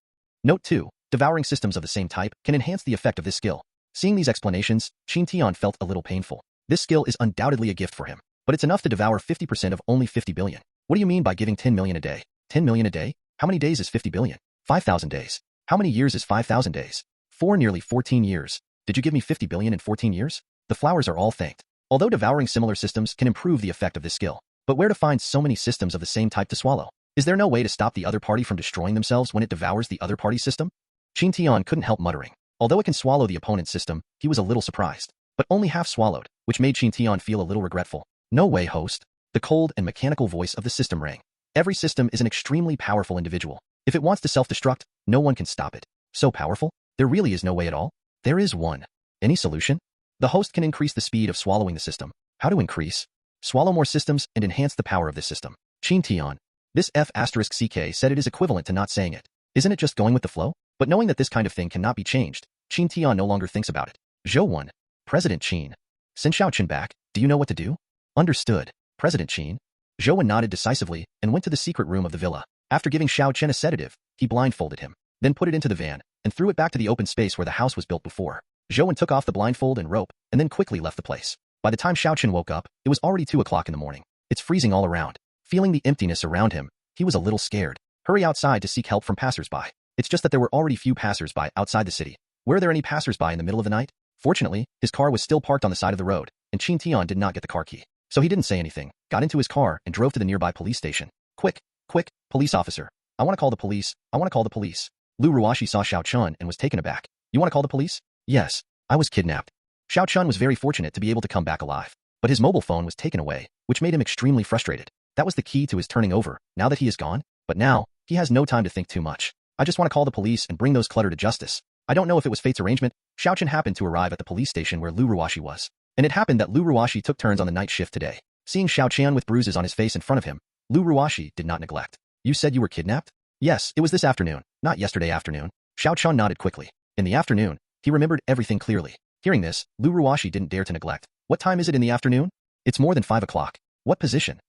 Note 2. Devouring systems of the same type can enhance the effect of this skill. Seeing these explanations, Qin Tian felt a little painful. This skill is undoubtedly a gift for him, but it's enough to devour 50% of only 50 billion. What do you mean by giving 10 million a day? 10 million a day? How many days is 50 billion? 5,000 days. How many years is 5,000 days? Nearly 14 years. Did you give me 50 billion in 14 years? The flowers are all thanked. Although devouring similar systems can improve the effect of this skill, but where to find so many systems of the same type to swallow? Is there no way to stop the other party from destroying themselves when it devours the other party's system? Qin Tian couldn't help muttering. Although it can swallow the opponent's system, he was a little surprised, but only half swallowed, which made Qin Tian feel a little regretful. No way, host. The cold and mechanical voice of the system rang. Every system is an extremely powerful individual. If it wants to self-destruct, no one can stop it. So powerful? There really is no way at all? There is one. Any solution? The host can increase the speed of swallowing the system. How to increase? Swallow more systems and enhance the power of this system. Qin Tian. This F***CK said it is equivalent to not saying it. Isn't it just going with the flow? But knowing that this kind of thing cannot be changed, Qin Tian no longer thinks about it. Zhou 1. President Qin. Send Xiao Chen back. Do you know what to do? Understood. President Qin. Zhou nodded decisively and went to the secret room of the villa. After giving Xiao Chen a sedative, he blindfolded him, then put it into the van, and threw it back to the open space where the house was built before. Zhou took off the blindfold and rope, and then quickly left the place. By the time Xiao Chen woke up, it was already 2 o'clock in the morning. It's freezing all around. Feeling the emptiness around him, he was a little scared. Hurry outside to seek help from passers-by. It's just that there were already few passers-by outside the city. Were there any passers-by in the middle of the night? Fortunately, his car was still parked on the side of the road, and Chin Tian did not get the car key. So he didn't say anything, got into his car, and drove to the nearby police station. Quick, quick, police officer. I want to call the police. I want to call the police. Lu Ruoxi saw Xiao Chun and was taken aback. You want to call the police? Yes. I was kidnapped. Xiao Chun was very fortunate to be able to come back alive. But his mobile phone was taken away, which made him extremely frustrated. That was the key to his turning over, now that he is gone. But now, he has no time to think too much. I just want to call the police and bring those clutter to justice. I don't know if it was fate's arrangement. Xiao Chun happened to arrive at the police station where Lu Ruoxi was. And it happened that Lu Ruoxi took turns on the night shift today. Seeing Xiao Chun with bruises on his face in front of him, Lu Ruoxi did not neglect. You said you were kidnapped? Yes, it was this afternoon, not yesterday afternoon. Xiao Chun nodded quickly. In the afternoon, he remembered everything clearly. Hearing this, Lu Ruoxi didn't dare to neglect. What time is it in the afternoon? It's more than 5 o'clock. What position?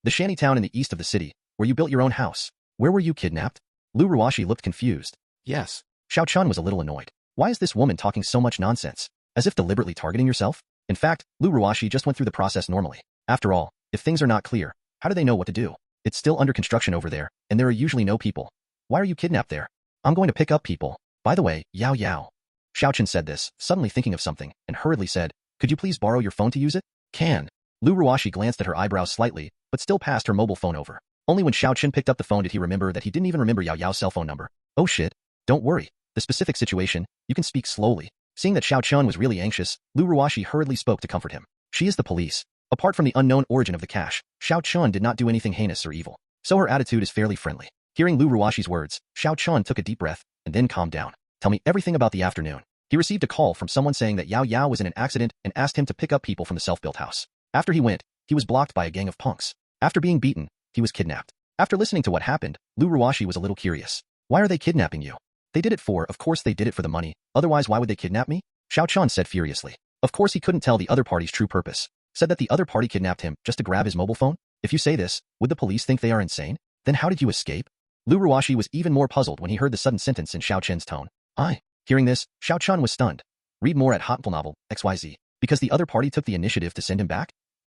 The shanty town in the east of the city, where you built your own house. Where were you kidnapped? Lu Ruoxi looked confused. Yes. Xiao Chun was a little annoyed. Why is this woman talking so much nonsense? As if deliberately targeting yourself? In fact, Lu Ruoxi just went through the process normally. After all, if things are not clear, how do they know what to do? It's still under construction over there, and there are usually no people. Why are you kidnapped there? I'm going to pick up people. By the way, Yao Yao. Xiao Chun said this, suddenly thinking of something, and hurriedly said, could you please borrow your phone to use it? Can. Lu Ruoxi glanced at her eyebrows slightly, but still passed her mobile phone over. Only when Xiao Chun picked up the phone did he remember that he didn't even remember Yao Yao's cell phone number. Oh shit. Don't worry. The specific situation, you can speak slowly. Seeing that Xiao Chun was really anxious, Lu Ruoxi hurriedly spoke to comfort him. She is the police. Apart from the unknown origin of the cash, Xiao Chun did not do anything heinous or evil. So her attitude is fairly friendly. Hearing Lu Ruoxi's words, Xiao Chun took a deep breath, and then calmed down. Tell me everything about the afternoon. He received a call from someone saying that Yao Yao was in an accident and asked him to pick up people from the self-built house. After he went, he was blocked by a gang of punks. After being beaten, he was kidnapped. After listening to what happened, Lu Ruoxi was a little curious. Why are they kidnapping you? They did it for, of course they did it for the money, otherwise why would they kidnap me? Xiao Chun said furiously. Of course he couldn't tell the other party's true purpose. Said that the other party kidnapped him just to grab his mobile phone? If you say this, would the police think they are insane? Then how did you escape? Lu Ruoxi was even more puzzled when he heard the sudden sentence in Xiao Chun's tone. Hearing this, Xiao Chun was stunned. Read more at Hotful Novel, XYZ. Because the other party took the initiative to send him back?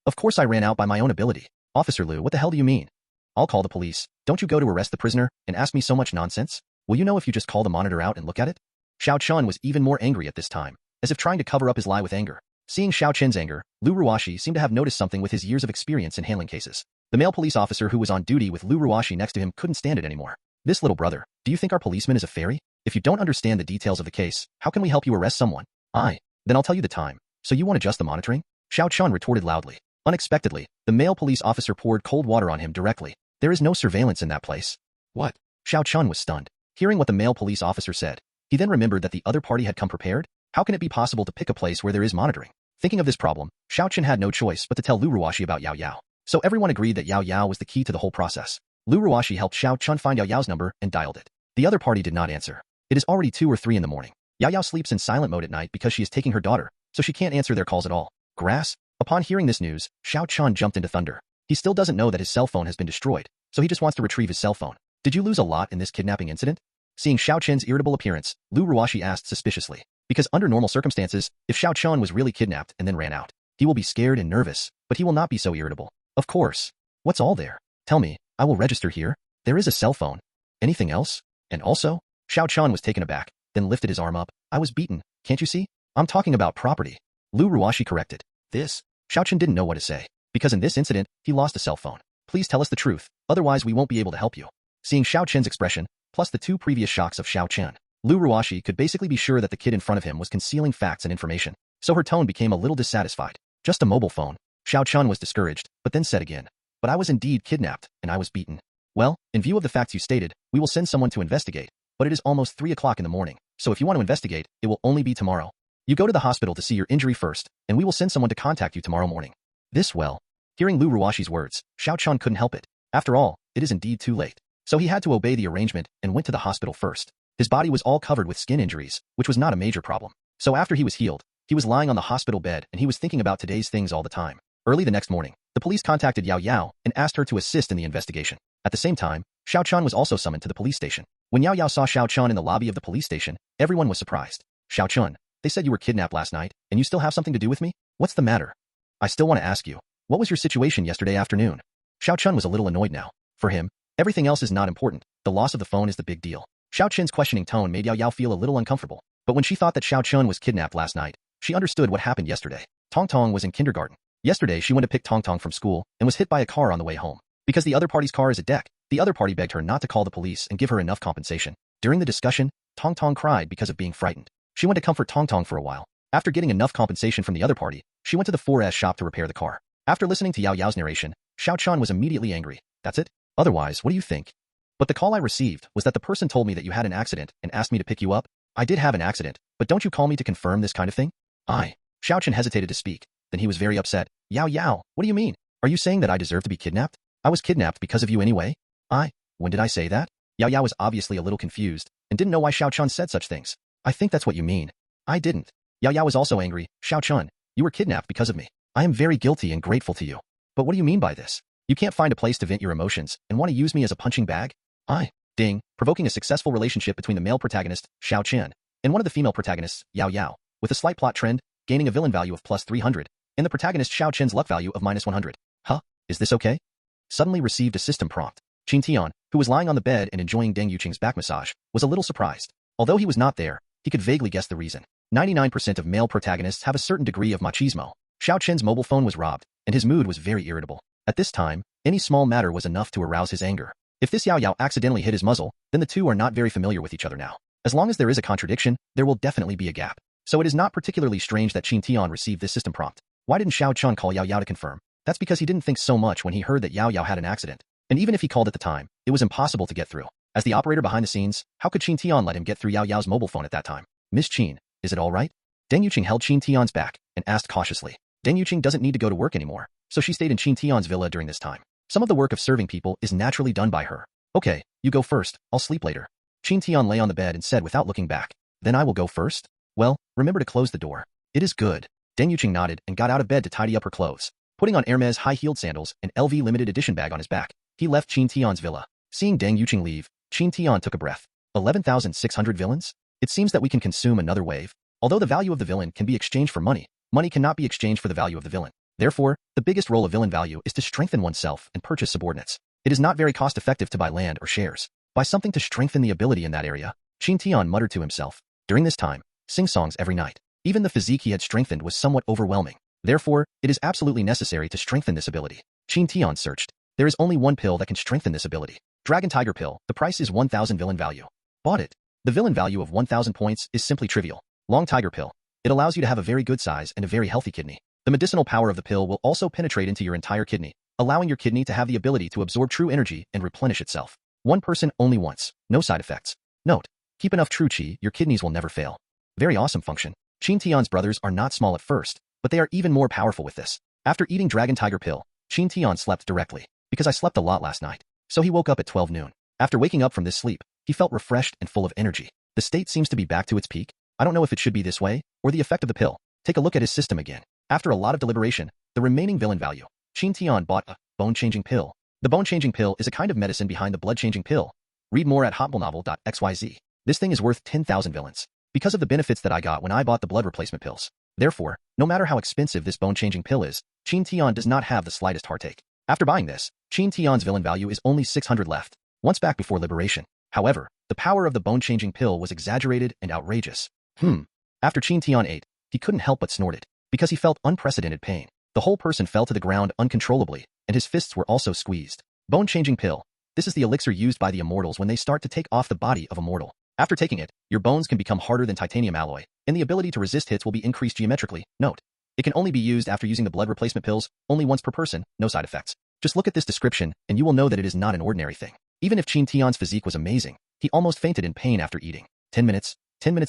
Of course I ran out by my own ability. Officer Lu, what the hell do you mean? I'll call the police. Don't you go to arrest the prisoner and ask me so much nonsense? Will you know if you just call the monitor out and look at it? Xiao Chun was even more angry at this time, as if trying to cover up his lie with anger. Seeing Xiao Chun's anger, Lu Ruoxi seemed to have noticed something with his years of experience in handling cases. The male police officer who was on duty with Lu Ruoxi next to him couldn't stand it anymore. This little brother, do you think our policeman is a fairy? If you don't understand the details of the case, how can we help you arrest someone? Then I'll tell you the time. So you want to adjust the monitoring? Xiao Chun retorted loudly. Unexpectedly, the male police officer poured cold water on him directly. There is no surveillance in that place. What? Xiao Chun was stunned. Hearing what the male police officer said, he then remembered that the other party had come prepared. How can it be possible to pick a place where there is monitoring? Thinking of this problem, Xiao Chun had no choice but to tell Lu Ruoxi about Yao Yao. So everyone agreed that Yao Yao was the key to the whole process. Lu Ruoxi helped Xiao Chun find Yao Yao's number and dialed it. The other party did not answer. It is already 2 or 3 in the morning. Yao Yao sleeps in silent mode at night because she is taking her daughter, so she can't answer their calls at all. Grass? Upon hearing this news, Xiao Chun jumped into thunder. He still doesn't know that his cell phone has been destroyed, so he just wants to retrieve his cell phone. Did you lose a lot in this kidnapping incident? Seeing Xiao Chun's irritable appearance, Lu Ruoxi asked suspiciously. Because under normal circumstances, if Xiao Chun was really kidnapped and then ran out, he will be scared and nervous, but he will not be so irritable. Of course. What's all there? Tell me, I will register here. There is a cell phone. Anything else? And also? Xiao Chun was taken aback, then lifted his arm up. I was beaten, can't you see? I'm talking about property. Lu Ruoxi corrected. This? Xiao Chun didn't know what to say, because in this incident, he lost a cell phone. Please tell us the truth, otherwise we won't be able to help you. Seeing Xiao Chun's expression, plus the 2 previous shocks of Xiao Chun, Lu Ruoxi could basically be sure that the kid in front of him was concealing facts and information, so her tone became a little dissatisfied. Just a mobile phone. Xiao Chun was discouraged, but then said again. But I was indeed kidnapped, and I was beaten. Well, in view of the facts you stated, we will send someone to investigate, but it is almost 3 o'clock in the morning, so if you want to investigate, it will only be tomorrow. You go to the hospital to see your injury first, and we will send someone to contact you tomorrow morning. Hearing Lu Ruoxi's words, Xiao Chun couldn't help it. After all, it is indeed too late. So he had to obey the arrangement and went to the hospital first. His body was all covered with skin injuries, which was not a major problem. So after he was healed, he was lying on the hospital bed and he was thinking about today's things all the time. Early the next morning, the police contacted Yao Yao and asked her to assist in the investigation. At the same time, Xiao Chun was also summoned to the police station. When Yao Yao saw Xiao Chun in the lobby of the police station, everyone was surprised. Xiao Chun, they said you were kidnapped last night, and you still have something to do with me? What's the matter? I still want to ask you, what was your situation yesterday afternoon? Xiao Chun was a little annoyed now. For him, Everything else is not important. The loss of the phone is the big deal. Xiao Qin's questioning tone made Yao Yao feel a little uncomfortable. But when she thought that Xiao Chun was kidnapped last night, she understood what happened yesterday. Tong Tong was in kindergarten. Yesterday, she went to pick Tong Tong from school and was hit by a car on the way home. Because the other party's car is a deck, the other party begged her not to call the police and give her enough compensation. During the discussion, Tong Tong cried because of being frightened. She went to comfort Tong Tong for a while. After getting enough compensation from the other party, she went to the 4S shop to repair the car. After listening to Yao Yao's narration, Xiao Chun was immediately angry. That's it? Otherwise, what do you think? But the call I received was that the person told me that you had an accident and asked me to pick you up. I did have an accident, but don't you call me to confirm this kind of thing? Xiao Chun hesitated to speak. Then he was very upset. Yao Yao, what do you mean? Are you saying that I deserve to be kidnapped? I was kidnapped because of you anyway? When did I say that? Yao Yao was obviously a little confused and didn't know why Xiao Chun said such things. I think that's what you mean. I didn't. Yao Yao was also angry. Xiao Chun, you were kidnapped because of me. I am very guilty and grateful to you. But what do you mean by this? You can't find a place to vent your emotions and want to use me as a punching bag? Ding, provoking a successful relationship between the male protagonist, Xiao Qin, and one of the female protagonists, Yao Yao, with a slight plot trend, gaining a villain value of plus 300, and the protagonist Xiao Qin's luck value of minus 100. Is this okay? Suddenly received a system prompt. Qin Tian, who was lying on the bed and enjoying Deng Yuqing's back massage, was a little surprised. Although he was not there, he could vaguely guess the reason. 99% of male protagonists have a certain degree of machismo. Xiao Qin's mobile phone was robbed, and his mood was very irritable. At this time, any small matter was enough to arouse his anger. If this Yao Yao accidentally hit his muzzle, then the two are not very familiar with each other now. As long as there is a contradiction, there will definitely be a gap. So it is not particularly strange that Qin Tian received this system prompt. Why didn't Xiao Chun call Yao Yao to confirm? That's because he didn't think so much when he heard that Yao Yao had an accident. And even if he called at the time, it was impossible to get through. As the operator behind the scenes, how could Qin Tian let him get through Yao Yao's mobile phone at that time? Miss Qin, is it all right? Deng Yuqing held Qin Tian's back and asked cautiously. Deng Yuqing doesn't need to go to work anymore, so she stayed in Qin Tian's villa during this time. Some of the work of serving people is naturally done by her. Okay, you go first, I'll sleep later. Qin Tian lay on the bed and said without looking back. Then I will go first? Well, remember to close the door. It is good. Deng Yuqing nodded and got out of bed to tidy up her clothes. Putting on Hermes high-heeled sandals and LV limited edition bag on his back, he left Qin Tian's villa. Seeing Deng Yuqing leave, Qin Tian took a breath. 11,600 villains? It seems that we can consume another wave. Although the value of the villain can be exchanged for money, money cannot be exchanged for the value of the villain. Therefore, the biggest role of villain value is to strengthen oneself and purchase subordinates. It is not very cost-effective to buy land or shares. Buy something to strengthen the ability in that area. Qin Tian muttered to himself. During this time, sing-songs every night. Even the physique he had strengthened was somewhat overwhelming. Therefore, it is absolutely necessary to strengthen this ability. Qin Tian searched. There is only one pill that can strengthen this ability. Dragon Tiger Pill. The price is 1,000 villain value. Bought it. The villain value of 1,000 points is simply trivial. Long Tiger Pill. It allows you to have a very good size and a very healthy kidney. The medicinal power of the pill will also penetrate into your entire kidney, allowing your kidney to have the ability to absorb true energy and replenish itself. One person only once. No side effects. Note. Keep enough true qi, your kidneys will never fail. Very awesome function. Qin Tian's brothers are not small at first, but they are even more powerful with this. After eating Dragon Tiger Pill, Qin Tian slept directly. Because I slept a lot last night. So he woke up at 12 noon. After waking up from this sleep, he felt refreshed and full of energy. The state seems to be back to its peak. I don't know if it should be this way, or the effect of the pill. Take a look at his system again. After a lot of deliberation, the remaining villain value, Qin Tian bought a bone-changing pill. The bone-changing pill is a kind of medicine behind the blood-changing pill. Read more at hotballnovel.xyz. This thing is worth 10,000 villains. Because of the benefits that I got when I bought the blood replacement pills. Therefore, no matter how expensive this bone-changing pill is, Qin Tian does not have the slightest heartache. After buying this, Qin Tian's villain value is only 600 left, once back before liberation. However, the power of the bone-changing pill was exaggerated and outrageous. After Qin Tian ate, he couldn't help but snorted, because he felt unprecedented pain. The whole person fell to the ground uncontrollably, and his fists were also squeezed. Bone-changing pill. This is the elixir used by the immortals when they start to take off the body of a mortal. After taking it, your bones can become harder than titanium alloy, and the ability to resist hits will be increased geometrically. Note. It can only be used after using the blood replacement pills, only once per person, no side effects. Just look at this description, and you will know that it is not an ordinary thing. Even if Qin Tian's physique was amazing, he almost fainted in pain after eating. 10 minutes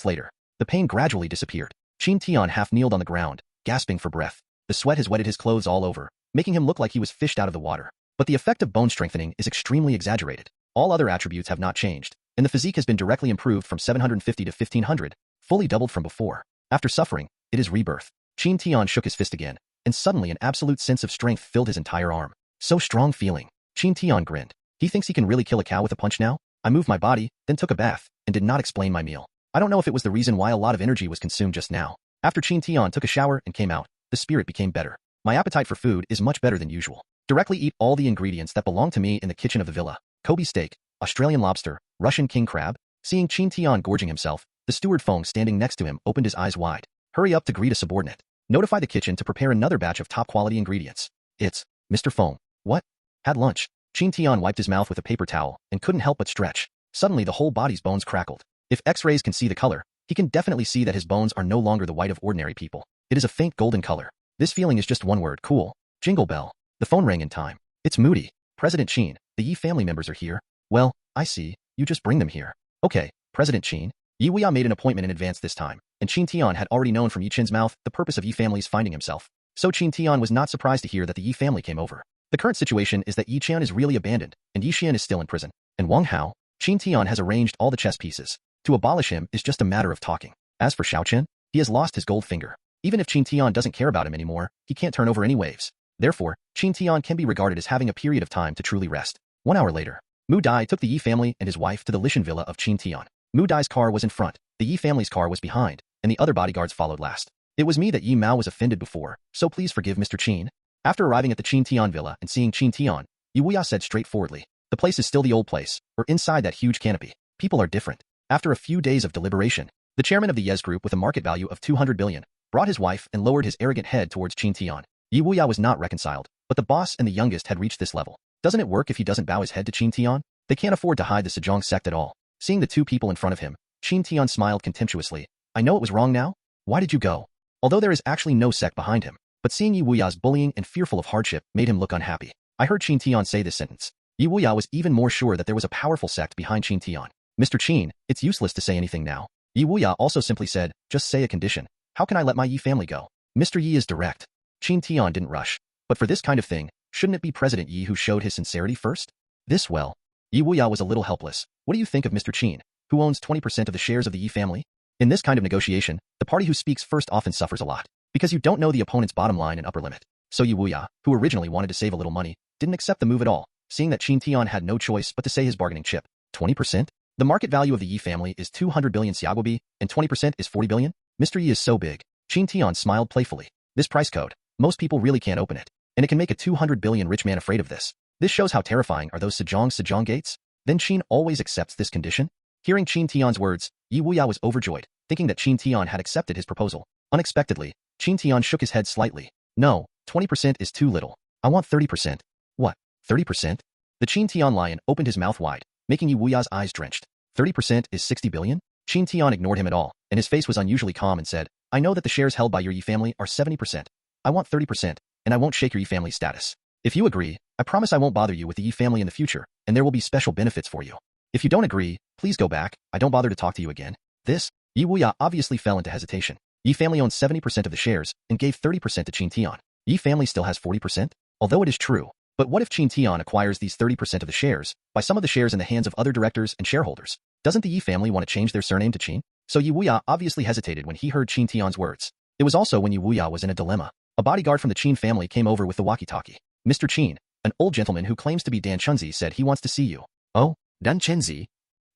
later, the pain gradually disappeared. Qin Tian half-kneeled on the ground, gasping for breath. The sweat has wetted his clothes all over, making him look like he was fished out of the water. But the effect of bone strengthening is extremely exaggerated. All other attributes have not changed, and the physique has been directly improved from 750 to 1,500, fully doubled from before. After suffering, it is rebirth. Qin Tian shook his fist again, and suddenly an absolute sense of strength filled his entire arm. So strong feeling. Qin Tian grinned. He thinks he can really kill a cow with a punch now? I moved my body, then took a bath, and did not explain my meal. I don't know if it was the reason why a lot of energy was consumed just now. After Qin Tian took a shower and came out, the spirit became better. My appetite for food is much better than usual. Directly eat all the ingredients that belong to me in the kitchen of the villa. Kobe steak, Australian lobster, Russian king crab. Seeing Qin Tian gorging himself, the steward Feng standing next to him opened his eyes wide. Hurry up to greet a subordinate. Notify the kitchen to prepare another batch of top-quality ingredients. It's Mr. Feng. What? Had lunch. Qin Tian wiped his mouth with a paper towel and couldn't help but stretch. Suddenly the whole body's bones crackled. If X-rays can see the color, he can definitely see that his bones are no longer the white of ordinary people. It is a faint golden color. This feeling is just one word, cool. Jingle bell. The phone rang in time. It's Moody. President Qin, the Yi family members are here. Well, I see. You just bring them here. Okay, President Qin. Yi Wuya made an appointment in advance this time, and Qin Tian had already known from Yi Qin's mouth the purpose of Yi family's finding himself. So Qin Tian was not surprised to hear that the Yi family came over. The current situation is that Yi Qian is really abandoned, and Yi Xian is still in prison. And Wang Hao, Qin Tian has arranged all the chess pieces. To abolish him is just a matter of talking. As for Xiao Chen, he has lost his gold finger. Even if Qin Tian doesn't care about him anymore, he can't turn over any waves. Therefore, Qin Tian can be regarded as having a period of time to truly rest. 1 hour later, Mu Dai took the Yi family and his wife to the Lishan villa of Qin Tian. Mu Dai's car was in front, the Yi family's car was behind, and the other bodyguards followed last. It was me that Yi Mao was offended before, so please forgive Mr. Qin. After arriving at the Qin Tian villa and seeing Qin Tian, Yi Wuya said straightforwardly, the place is still the old place, or inside that huge canopy. People are different. After a few days of deliberation, the chairman of the Yes Group with a market value of 200 billion brought his wife and lowered his arrogant head towards Qin Tian. Yi Wuya was not reconciled, but the boss and the youngest had reached this level. Doesn't it work if he doesn't bow his head to Qin Tian? They can't afford to hide the Sejong sect at all. Seeing the two people in front of him, Qin Tian smiled contemptuously. I know it was wrong now? Why did you go? Although there is actually no sect behind him, but seeing Yi Wuya's bullying and fearful of hardship made him look unhappy. I heard Qin Tian say this sentence. Yi Wuya was even more sure that there was a powerful sect behind Qin Tian. Mr. Qin, it's useless to say anything now. Yi Wuya also simply said, just say a condition. How can I let my Yi family go? Mr. Yi is direct. Qin Tian didn't rush. But for this kind of thing, shouldn't it be President Yi who showed his sincerity first? This well. Yi Wuya was a little helpless. What do you think of Mr. Qin, who owns 20% of the shares of the Yi family? In this kind of negotiation, the party who speaks first often suffers a lot, because you don't know the opponent's bottom line and upper limit. So Yi Wuya, who originally wanted to save a little money, didn't accept the move at all, seeing that Qin Tian had no choice but to say his bargaining chip. 20%? The market value of the Yi family is 200 billion xiaoguobi, and 20% is 40 billion? Mr. Yi is so big. Qin Tian smiled playfully. This price code, most people really can't open it, and it can make a 200 billion rich man afraid of this. This shows how terrifying are those Sejong gates? Then Qin always accepts this condition? Hearing Qin Tian's words, Yi Wuya was overjoyed, thinking that Qin Tian had accepted his proposal. Unexpectedly, Qin Tian shook his head slightly. No, 20% is too little. I want 30%. What, 30%? The Qin Tian lion opened his mouth wide, making Yi Wuya's eyes drenched. 30% is 60 billion? Qin Tian ignored him at all, and his face was unusually calm and said, I know that the shares held by your Yi family are 70%. I want 30%, and I won't shake your Yi family's status. If you agree, I promise I won't bother you with the Yi family in the future, and there will be special benefits for you. If you don't agree, please go back, I don't bother to talk to you again. This? Yi Wuya obviously fell into hesitation. Yi family owns 70% of the shares, and gave 30% to Qin Tian. Yi family still has 40%? Although it is true. But what if Qin Tian acquires these 30% of the shares, by some of the shares in the hands of other directors and shareholders? Doesn't the Yi family want to change their surname to Qin? So Yi Wuya obviously hesitated when he heard Qin Tian's words. It was also when Yi Wuya was in a dilemma. A bodyguard from the Qin family came over with the walkie-talkie. Mr. Qin, an old gentleman who claims to be Dan Chunzi said he wants to see you. Oh, Dan Chunzi?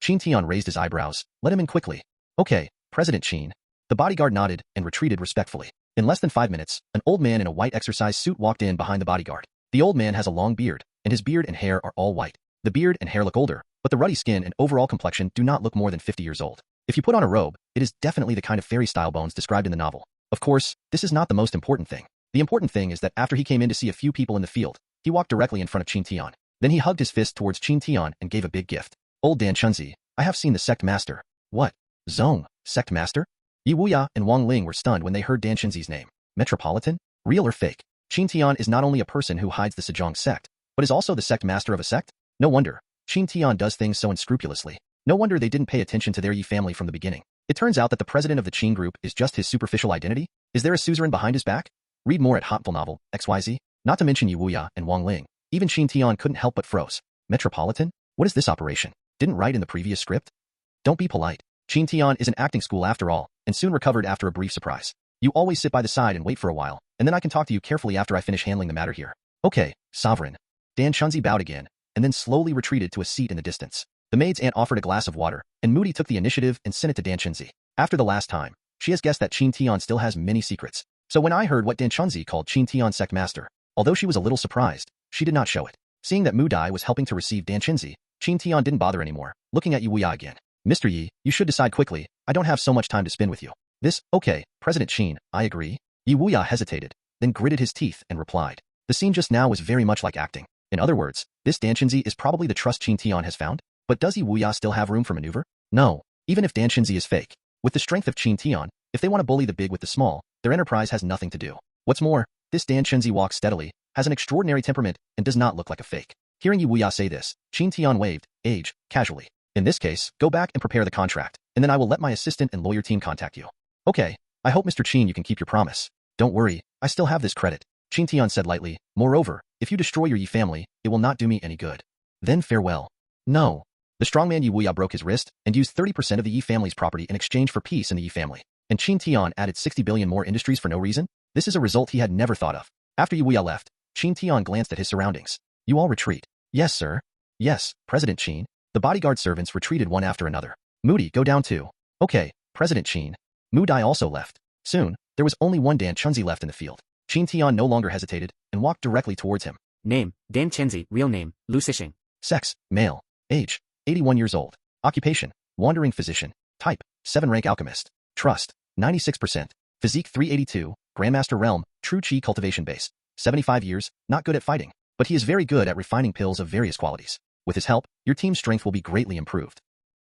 Qin Tian raised his eyebrows. Let him in quickly. Okay, President Qin. The bodyguard nodded and retreated respectfully. In less than 5 minutes, an old man in a white exercise suit walked in behind the bodyguard. The old man has a long beard, and his beard and hair are all white. The beard and hair look older, but the ruddy skin and overall complexion do not look more than 50 years old. If you put on a robe, it is definitely the kind of fairy-style bones described in the novel. Of course, this is not the most important thing. The important thing is that after he came in to see a few people in the field, he walked directly in front of Qin Tian. Then he hugged his fist towards Qin Tian and gave a big gift. Old Dan Chunzi, I have seen the sect master. What? Zong, sect master? Yi Wuya and Wang Ling were stunned when they heard Dan Chunzi's name. Metropolitan? Real or fake? Qin Tian is not only a person who hides the Sejong sect, but is also the sect master of a sect? No wonder. Qin Tian does things so unscrupulously. No wonder they didn't pay attention to their Yi family from the beginning. It turns out that the president of the Qin group is just his superficial identity? Is there a suzerain behind his back? Read more at Hotful Novel, XYZ. Not to mention Yi Wuya and Wang Ling. Even Qin Tian couldn't help but froze. Metropolitan? What is this operation? Didn't write in the previous script? Don't be polite. Qin Tian is an acting school after all, and soon recovered after a brief surprise. You always sit by the side and wait for a while, and then I can talk to you carefully after I finish handling the matter here. Okay, sovereign. Dan Chunzi bowed again, and then slowly retreated to a seat in the distance. The maid's aunt offered a glass of water, and Moody took the initiative and sent it to Dan Chunzi. After the last time, she has guessed that Qin Tian still has many secrets. So when I heard what Dan Chunzi called Qin Tian sect master, although she was a little surprised, she did not show it. Seeing that Mu Dai was helping to receive Dan Chunzi, Qin Tian didn't bother anymore, looking at Yi Wuya again. Mr. Yi, you should decide quickly. I don't have so much time to spin with you. Okay, President Qin, I agree. Yi Wuya hesitated, then gritted his teeth and replied. The scene just now was very much like acting. In other words, this Dan Qinzi is probably the trust Qin Tian has found. But does Yi Wuya still have room for maneuver? No. Even if Dan Qinzi is fake, with the strength of Qin Tian, if they want to bully the big with the small, their enterprise has nothing to do. What's more, this Dan Qinzi walks steadily, has an extraordinary temperament, and does not look like a fake. Hearing Yi Wuya say this, Qin Tian waved, casually. In this case, go back and prepare the contract, and then I will let my assistant and lawyer team contact you. Okay, I hope Mr. Qin you can keep your promise. Don't worry, I still have this credit, Qin Tian said lightly. Moreover, if you destroy your Yi family, it will not do me any good. Then farewell. No. The strongman Yi Wuya broke his wrist and used 30% of the Yi family's property in exchange for peace in the Yi family. And Qin Tian added 60 billion more industries for no reason? This is a result he had never thought of. After Yi Wuya left, Qin Tian glanced at his surroundings. You all retreat. Yes, sir. Yes, President Qin. The bodyguard servants retreated one after another. Moody, go down too. Okay, President Qin. Mu Dai also left. Soon, there was only one Dan Chunzi left in the field. Qin Tian no longer hesitated and walked directly towards him. Name, Dan Chenzi. Real name, Lu Sixing. Sex, male. Age, 81 years old. Occupation, wandering physician. Type, 7-rank alchemist. Trust, 96%. Physique 382, Grandmaster Realm, True Chi cultivation base. 75 years, not good at fighting, but he is very good at refining pills of various qualities. With his help, your team's strength will be greatly improved.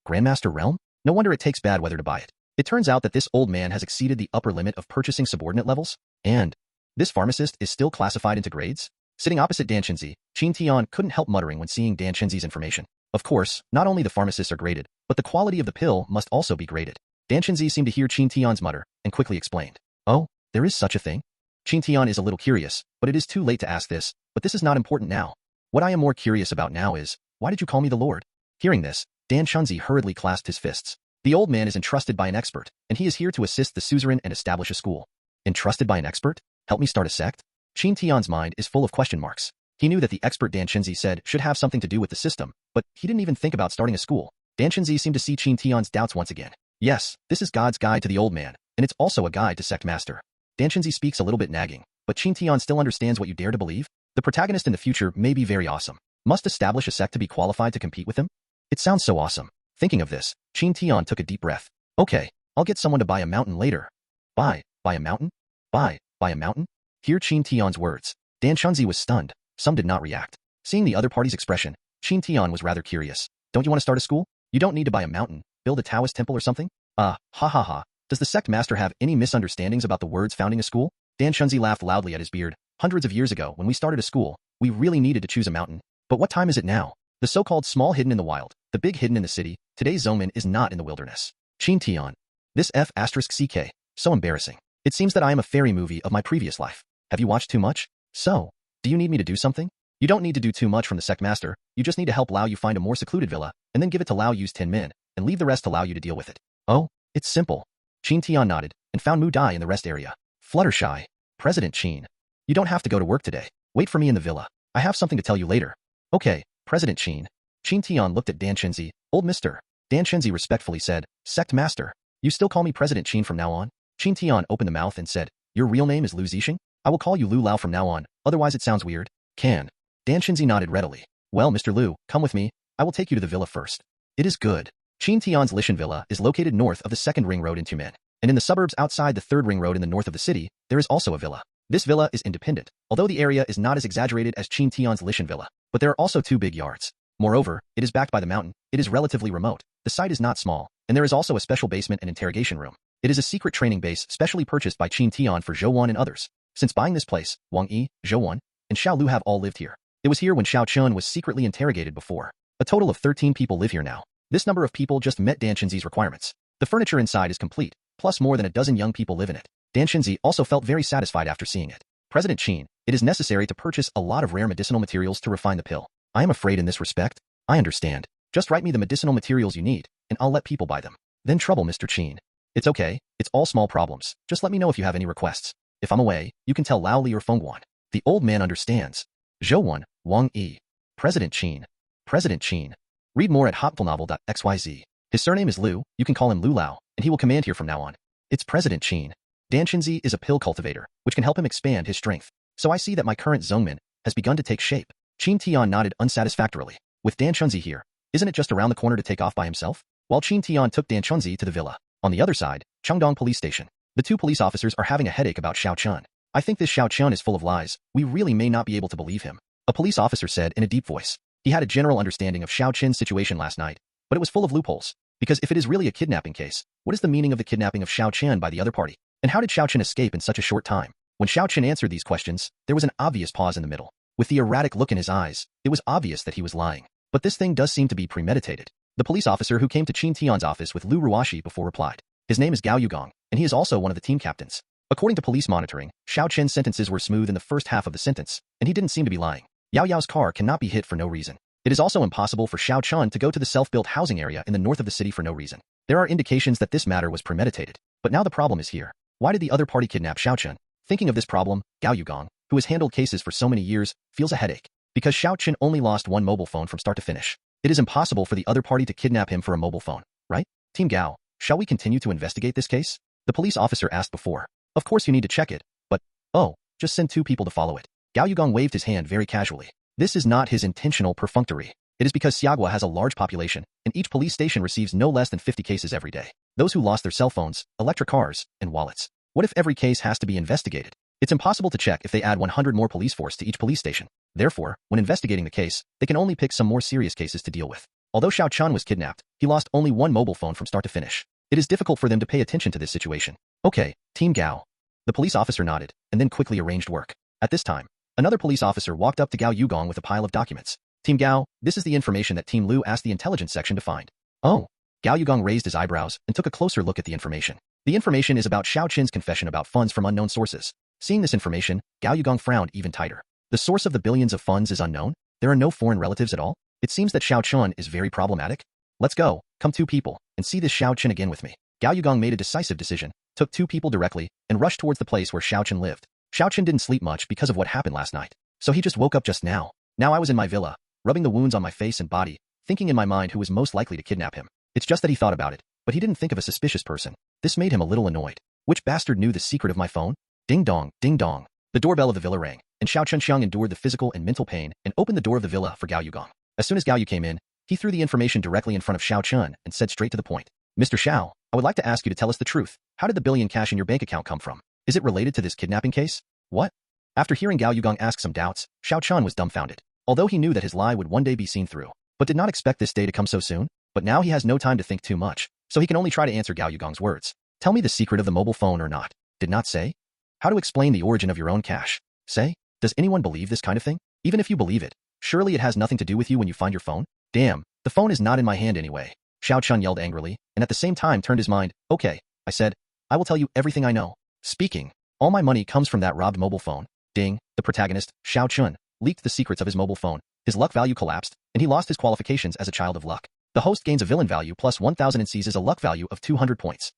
Grandmaster Realm? No wonder it takes bad weather to buy it. It turns out that this old man has exceeded the upper limit of purchasing subordinate levels, and this pharmacist is still classified into grades? Sitting opposite Dan Chenzi, Qin Tian couldn't help muttering when seeing Dan Chenzi's information. Of course, not only the pharmacists are graded, but the quality of the pill must also be graded. Dan Chenzi seemed to hear Qin Tian's mutter, and quickly explained. Oh, there is such a thing? Qin Tian is a little curious, but it is too late to ask this, but this is not important now. What I am more curious about now is, why did you call me the Lord? Hearing this, Dan Chenzi hurriedly clasped his fists. The old man is entrusted by an expert, and he is here to assist the suzerain and establish a school. Entrusted by an expert? Help me start a sect? Qin Tian's mind is full of question marks. He knew that the expert Dan Chenzi said should have something to do with the system, but he didn't even think about starting a school. Dan Chenzi seemed to see Qin Tian's doubts once again. Yes, this is God's guide to the old man, and it's also a guide to sect master. Dan Chenzi speaks a little bit nagging, but Qin Tian still understands what you dare to believe. The protagonist in the future may be very awesome. Must establish a sect to be qualified to compete with him? It sounds so awesome. Thinking of this, Qin Tian took a deep breath. Okay, I'll get someone to buy a mountain later. Buy a mountain? Buy a mountain? Hear Qin Tian's words. Dan Chenzi was stunned. Some did not react. Seeing the other party's expression, Qin Tian was rather curious. Don't you want to start a school? You don't need to buy a mountain, build a Taoist temple or something? Ha ha ha. Does the sect master have any misunderstandings about the words founding a school? Dan Chenzi laughed loudly at his beard. Hundreds of years ago, when we started a school, we really needed to choose a mountain. But what time is it now? The so-called small hidden in the wild, the big hidden in the city. Today's Zongmin is not in the wilderness. Qin Tian. This F***CK. So embarrassing. It seems that I am a fairy movie of my previous life. Have you watched too much? So, do you need me to do something? You don't need to do too much from the sect master. You just need to help Lao Yu find a more secluded villa, and then give it to Lao Yu's 10 men, and leave the rest to Lao Yu to deal with it. Oh, it's simple. Qin Tian nodded, and found Mu Dai in the rest area. Fluttershy. President Qin. You don't have to go to work today. Wait for me in the villa. I have something to tell you later. Okay, President Qin. Qin Tian looked at Dan Chenzi. Old mister. Dan Chenzi respectfully said, Sect master. You still call me President Qin from now on? Qin Tian opened the mouth and said, Your real name is Lu Zixing? I will call you Lu Lao from now on, otherwise it sounds weird. Can. Dan Chenzi nodded readily. Well, Mr. Lu, come with me. I will take you to the villa first. It is good. Qin Tian's Lishan Villa is located north of the 2nd ring road in Tumen, and in the suburbs outside the 3rd ring road in the north of the city, there is also a villa. This villa is independent, although the area is not as exaggerated as Qin Tian's Lishan Villa, but there are also 2 big yards. Moreover, it is backed by the mountain. It is relatively remote. The site is not small, and there is also a special basement and interrogation room. It is a secret training base specially purchased by Qin Tian for Zhou Wan and others. Since buying this place, Wang Yi, Zhou Wan, and Xiao Lu have all lived here. It was here when Xiao Chun was secretly interrogated before. A total of 13 people live here now. This number of people just met Dan Chenzi's requirements. The furniture inside is complete, plus more than a dozen young people live in it. Dan Chenzi also felt very satisfied after seeing it. President Qin, it is necessary to purchase a lot of rare medicinal materials to refine the pill. I am afraid in this respect. I understand. Just write me the medicinal materials you need, and I'll let people buy them. Then trouble, Mr. Qin. It's okay. It's all small problems. Just let me know if you have any requests. If I'm away, you can tell Lao Li or Fengguan. The old man understands. Zhou Wan, Wang Yi. President Qin. President Qin. Read more at hotfulnovel.xyz. His surname is Lu. You can call him Lu Lao, and he will command here from now on. It's President Qin. Dan Chenzi is a pill cultivator, which can help him expand his strength. So I see that my current Zongmin has begun to take shape. Qin Tian nodded unsatisfactorily. With Dan Chenzi here, Isn't it just around the corner to take off by himself? While Qin Tian took Dan Chunzi to the villa. On the other side, Chengdong police station. The two police officers are having a headache about Xiao Chun. I think this Xiao Chun is full of lies. We really may not be able to believe him. A police officer said in a deep voice. He had a general understanding of Xiao Chin's situation last night, but it was full of loopholes. Because if it is really a kidnapping case, what is the meaning of the kidnapping of Xiao Chen by the other party? And how did Xiao Chen escape in such a short time? When Xiao Chen answered these questions, there was an obvious pause in the middle. With the erratic look in his eyes, it was obvious that he was lying. But this thing does seem to be premeditated. The police officer who came to Qin Tian's office with Lu Ruashi before replied. His name is Gao Yugong, and he is also one of the team captains. According to police monitoring, Xiao Chen's sentences were smooth in the first half of the sentence, and he didn't seem to be lying. Yao Yao's car cannot be hit for no reason. It is also impossible for Xiao Chun to go to the self-built housing area in the north of the city for no reason. There are indications that this matter was premeditated. But now the problem is here. Why did the other party kidnap Xiao Chun? Thinking of this problem, Gao Yugong, who has handled cases for so many years, feels a headache. Because Xiao Chun only lost one mobile phone from start to finish. It is impossible for the other party to kidnap him for a mobile phone, right? Team Gao, shall we continue to investigate this case? The police officer asked before. Of course you need to check it, but, oh, just send 2 people to follow it. Gao Yugong waved his hand very casually. This is not his intentional perfunctory. It is because Xiagua has a large population, and each police station receives no less than 50 cases every day. Those who lost their cell phones, electric cars, and wallets. What if every case has to be investigated? It's impossible to check if they add 100 more police force to each police station. Therefore, when investigating the case, they can only pick some more serious cases to deal with. Although Xiao Chun was kidnapped, he lost only one mobile phone from start to finish. It is difficult for them to pay attention to this situation. Okay, Team Gao. The police officer nodded, and then quickly arranged work. At this time, another police officer walked up to Gao Yugong with a pile of documents. Team Gao, this is the information that Team Lu asked the intelligence section to find. Oh. Gao Yugong raised his eyebrows and took a closer look at the information. The information is about Xiao Chen's confession about funds from unknown sources. Seeing this information, Gao Yugong frowned even tighter. The source of the billions of funds is unknown? There are no foreign relatives at all? It seems that Xiao Chun is very problematic. Let's go, come 2 people, and see this Xiao Chen again with me. Gao Yugong made a decisive decision, took 2 people directly, and rushed towards the place where Xiao Chen lived. Xiao Chen didn't sleep much because of what happened last night, so he just woke up just now. Now I was in my villa, rubbing the wounds on my face and body, thinking in my mind who was most likely to kidnap him. It's just that he thought about it, but he didn't think of a suspicious person. This made him a little annoyed. Which bastard knew the secret of my phone? Ding dong, ding dong. The doorbell of the villa rang, and Xiao Chunxiang endured the physical and mental pain and opened the door of the villa for Gao Yugong. As soon as Gao Yu came in, he threw the information directly in front of Xiao Chun and said straight to the point. Mr. Xiao, I would like to ask you to tell us the truth. How did the billion cash in your bank account come from? Is it related to this kidnapping case? What? After hearing Gao Yugong ask some doubts, Xiao Chun was dumbfounded. Although he knew that his lie would one day be seen through, but did not expect this day to come so soon. But now he has no time to think too much, so he can only try to answer Gao Yugong's words. Tell me the secret of the mobile phone or not. Did not say? How to explain the origin of your own cash? Say? Does anyone believe this kind of thing? Even if you believe it, surely it has nothing to do with you when you find your phone? Damn, the phone is not in my hand anyway. Xiao Chun yelled angrily, and at the same time turned his mind. Okay, I said, I will tell you everything I know. Speaking, all my money comes from that robbed mobile phone. Ding, the protagonist, Xiao Chun, leaked the secrets of his mobile phone. His luck value collapsed, and he lost his qualifications as a child of luck. The host gains a villain value plus 1000 and seizes a luck value of 200 points.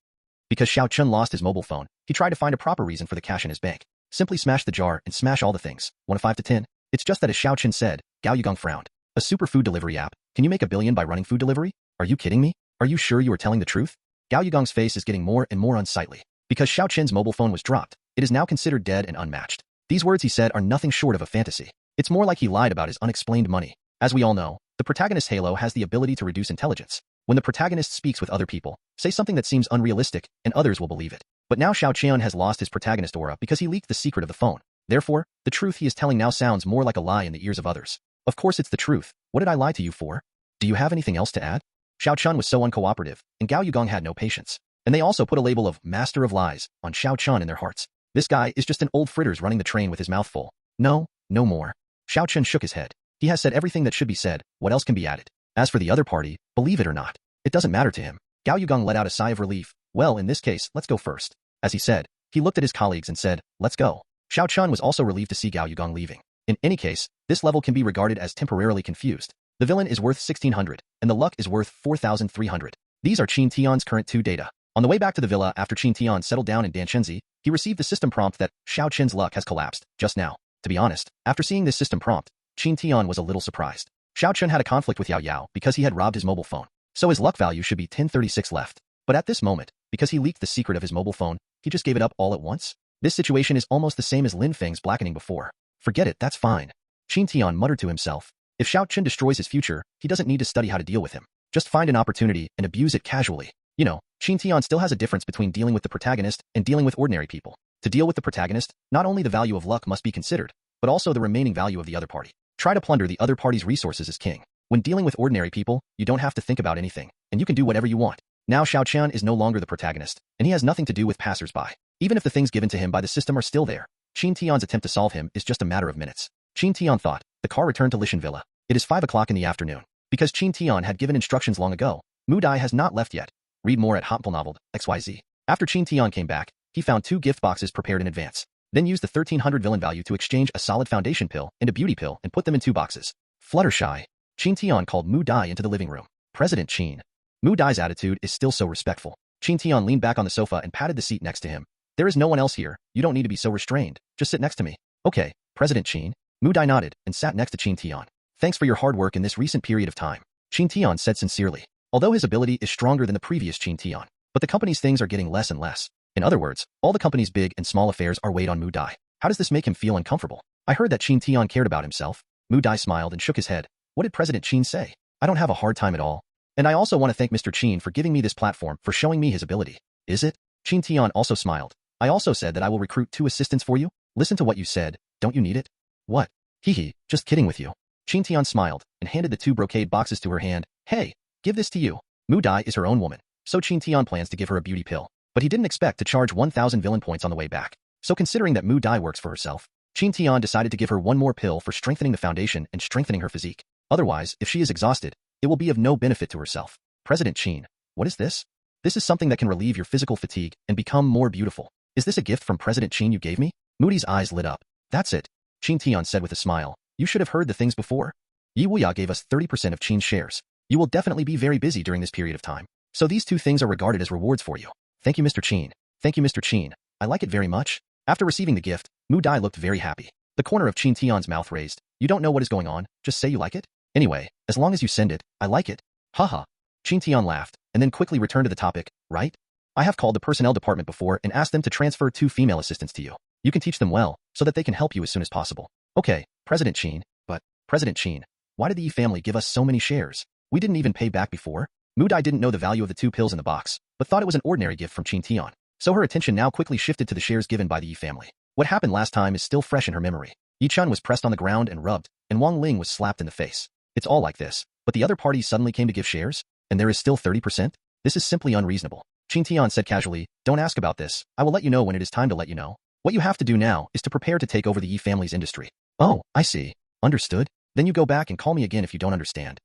Because Xiao Chun lost his mobile phone, he tried to find a proper reason for the cash in his bank. Simply smash the jar and smash all the things. 1 of 5 to 10. It's just that as Xiao Chun said, Gao Yugong frowned. A super food delivery app? Can you make $1 billion by running food delivery? Are you kidding me? Are you sure you are telling the truth? Gao Yugong's face is getting more and more unsightly. Because Xiao Chen's mobile phone was dropped, it is now considered dead and unmatched. These words he said are nothing short of a fantasy. It's more like he lied about his unexplained money. As we all know, the protagonist's halo has the ability to reduce intelligence. When the protagonist speaks with other people, say something that seems unrealistic, and others will believe it. But now Xiao Chen has lost his protagonist aura because he leaked the secret of the phone. Therefore, the truth he is telling now sounds more like a lie in the ears of others. Of course it's the truth. What did I lie to you for? Do you have anything else to add? Xiao Chun was so uncooperative, and Gao Yugong had no patience. And they also put a label of Master of Lies on Xiao Chun in their hearts. This guy is just an old fritters running the train with his mouth full. No, no more. Xiao Chun shook his head. He has said everything that should be said. What else can be added? As for the other party, believe it or not, it doesn't matter to him. Gao Yugong let out a sigh of relief. Well, in this case, let's go first. As he said, he looked at his colleagues and said, let's go. Xiao Chun was also relieved to see Gao Yugong leaving. In any case, this level can be regarded as temporarily confused. The villain is worth 1600, and the luck is worth 4300. These are Qin Tian's current 2 data. On the way back to the villa after Qin Tian settled down in Danchenzi, he received the system prompt that Xiao Chen's luck has collapsed, just now. To be honest, after seeing this system prompt, Qin Tian was a little surprised. Xiao Chen had a conflict with Yao Yao because he had robbed his mobile phone, so his luck value should be 1036 left. But at this moment, because he leaked the secret of his mobile phone, he just gave it up all at once? This situation is almost the same as Lin Feng's blackening before. Forget it, that's fine. Qin Tian muttered to himself. If Xiao Chen destroys his future, he doesn't need to study how to deal with him. Just find an opportunity and abuse it casually. You know, Qin Tian still has a difference between dealing with the protagonist and dealing with ordinary people. To deal with the protagonist, not only the value of luck must be considered, but also the remaining value of the other party. Try to plunder the other party's resources as king. When dealing with ordinary people, you don't have to think about anything, and you can do whatever you want. Now Xiao Qian is no longer the protagonist, and he has nothing to do with passers-by. Even if the things given to him by the system are still there, Qin Tian's attempt to solve him is just a matter of minutes. Qin Tian thought. The car returned to Lishan Villa. It is 5 o'clock in the afternoon. Because Qin Tian had given instructions long ago, Mu Dai has not left yet. Read more at Hotpl Novel, XYZ. After Qin Tian came back, he found 2 gift boxes prepared in advance. Then used the 1300 villain value to exchange a solid foundation pill and a beauty pill and put them in 2 boxes. Fluttershy. Qin Tian called Mu Dai into the living room. President Qin. Mu Dai's attitude is still so respectful. Qin Tian leaned back on the sofa and patted the seat next to him. There is no one else here. You don't need to be so restrained. Just sit next to me. Okay, President Qin. Mu Dai nodded and sat next to Qin Tian. Thanks for your hard work in this recent period of time. Qin Tian said sincerely. Although his ability is stronger than the previous Qin Tian, but the company's things are getting less and less. In other words, all the company's big and small affairs are weighed on Mu Dai. How does this make him feel uncomfortable? I heard that Qin Tian cared about himself. Mu Dai smiled and shook his head. What did President Qin say? I don't have a hard time at all. And I also want to thank Mr. Qin for giving me this platform, for showing me his ability. Is it? Qin Tian also smiled. I also said that I will recruit 2 assistants for you. Listen to what you said. Don't you need it? What? Hee, just kidding with you. Qin Tian smiled and handed the 2 brocade boxes to her hand. Hey, give this to you. Mu Dai is her own woman, so Qin Tian plans to give her a beauty pill. But he didn't expect to charge 1,000 villain points on the way back. So considering that Mu Dai works for herself, Qin Tian decided to give her 1 more pill for strengthening the foundation and strengthening her physique. Otherwise, if she is exhausted, it will be of no benefit to herself. President Qin. What is this? This is something that can relieve your physical fatigue and become more beautiful. Is this a gift from President Qin you gave me? Moody's eyes lit up. That's it. Qin Tian said with a smile. You should have heard the things before. Yi Wuya gave us 30% of Qin's shares. You will definitely be very busy during this period of time. So these 2 things are regarded as rewards for you. Thank you, Mr. Qin. Thank you, Mr. Qin. I like it very much. After receiving the gift, Mu Dai looked very happy. The corner of Qin Tian's mouth raised. You don't know what is going on, just say you like it? Anyway, as long as you send it, I like it. Haha. Qin Tian laughed, and then quickly returned to the topic, right? I have called the personnel department before and asked them to transfer 2 female assistants to you. You can teach them well, so that they can help you as soon as possible. Okay, President Qin. But, President Qin, why did the Yi family give us so many shares? We didn't even pay back before. Mu Dai didn't know the value of the 2 pills in the box, but thought it was an ordinary gift from Qin Tian. So her attention now quickly shifted to the shares given by the Yi family. What happened last time is still fresh in her memory. Yi Chun was pressed on the ground and rubbed, and Wang Ling was slapped in the face. It's all like this. But the other party suddenly came to give shares? And there is still 30%? This is simply unreasonable. Qin Tian said casually, don't ask about this. I will let you know when it is time to let you know. What you have to do now is to prepare to take over the Yi family's industry. Oh, I see. Understood? Then you go back and call me again if you don't understand.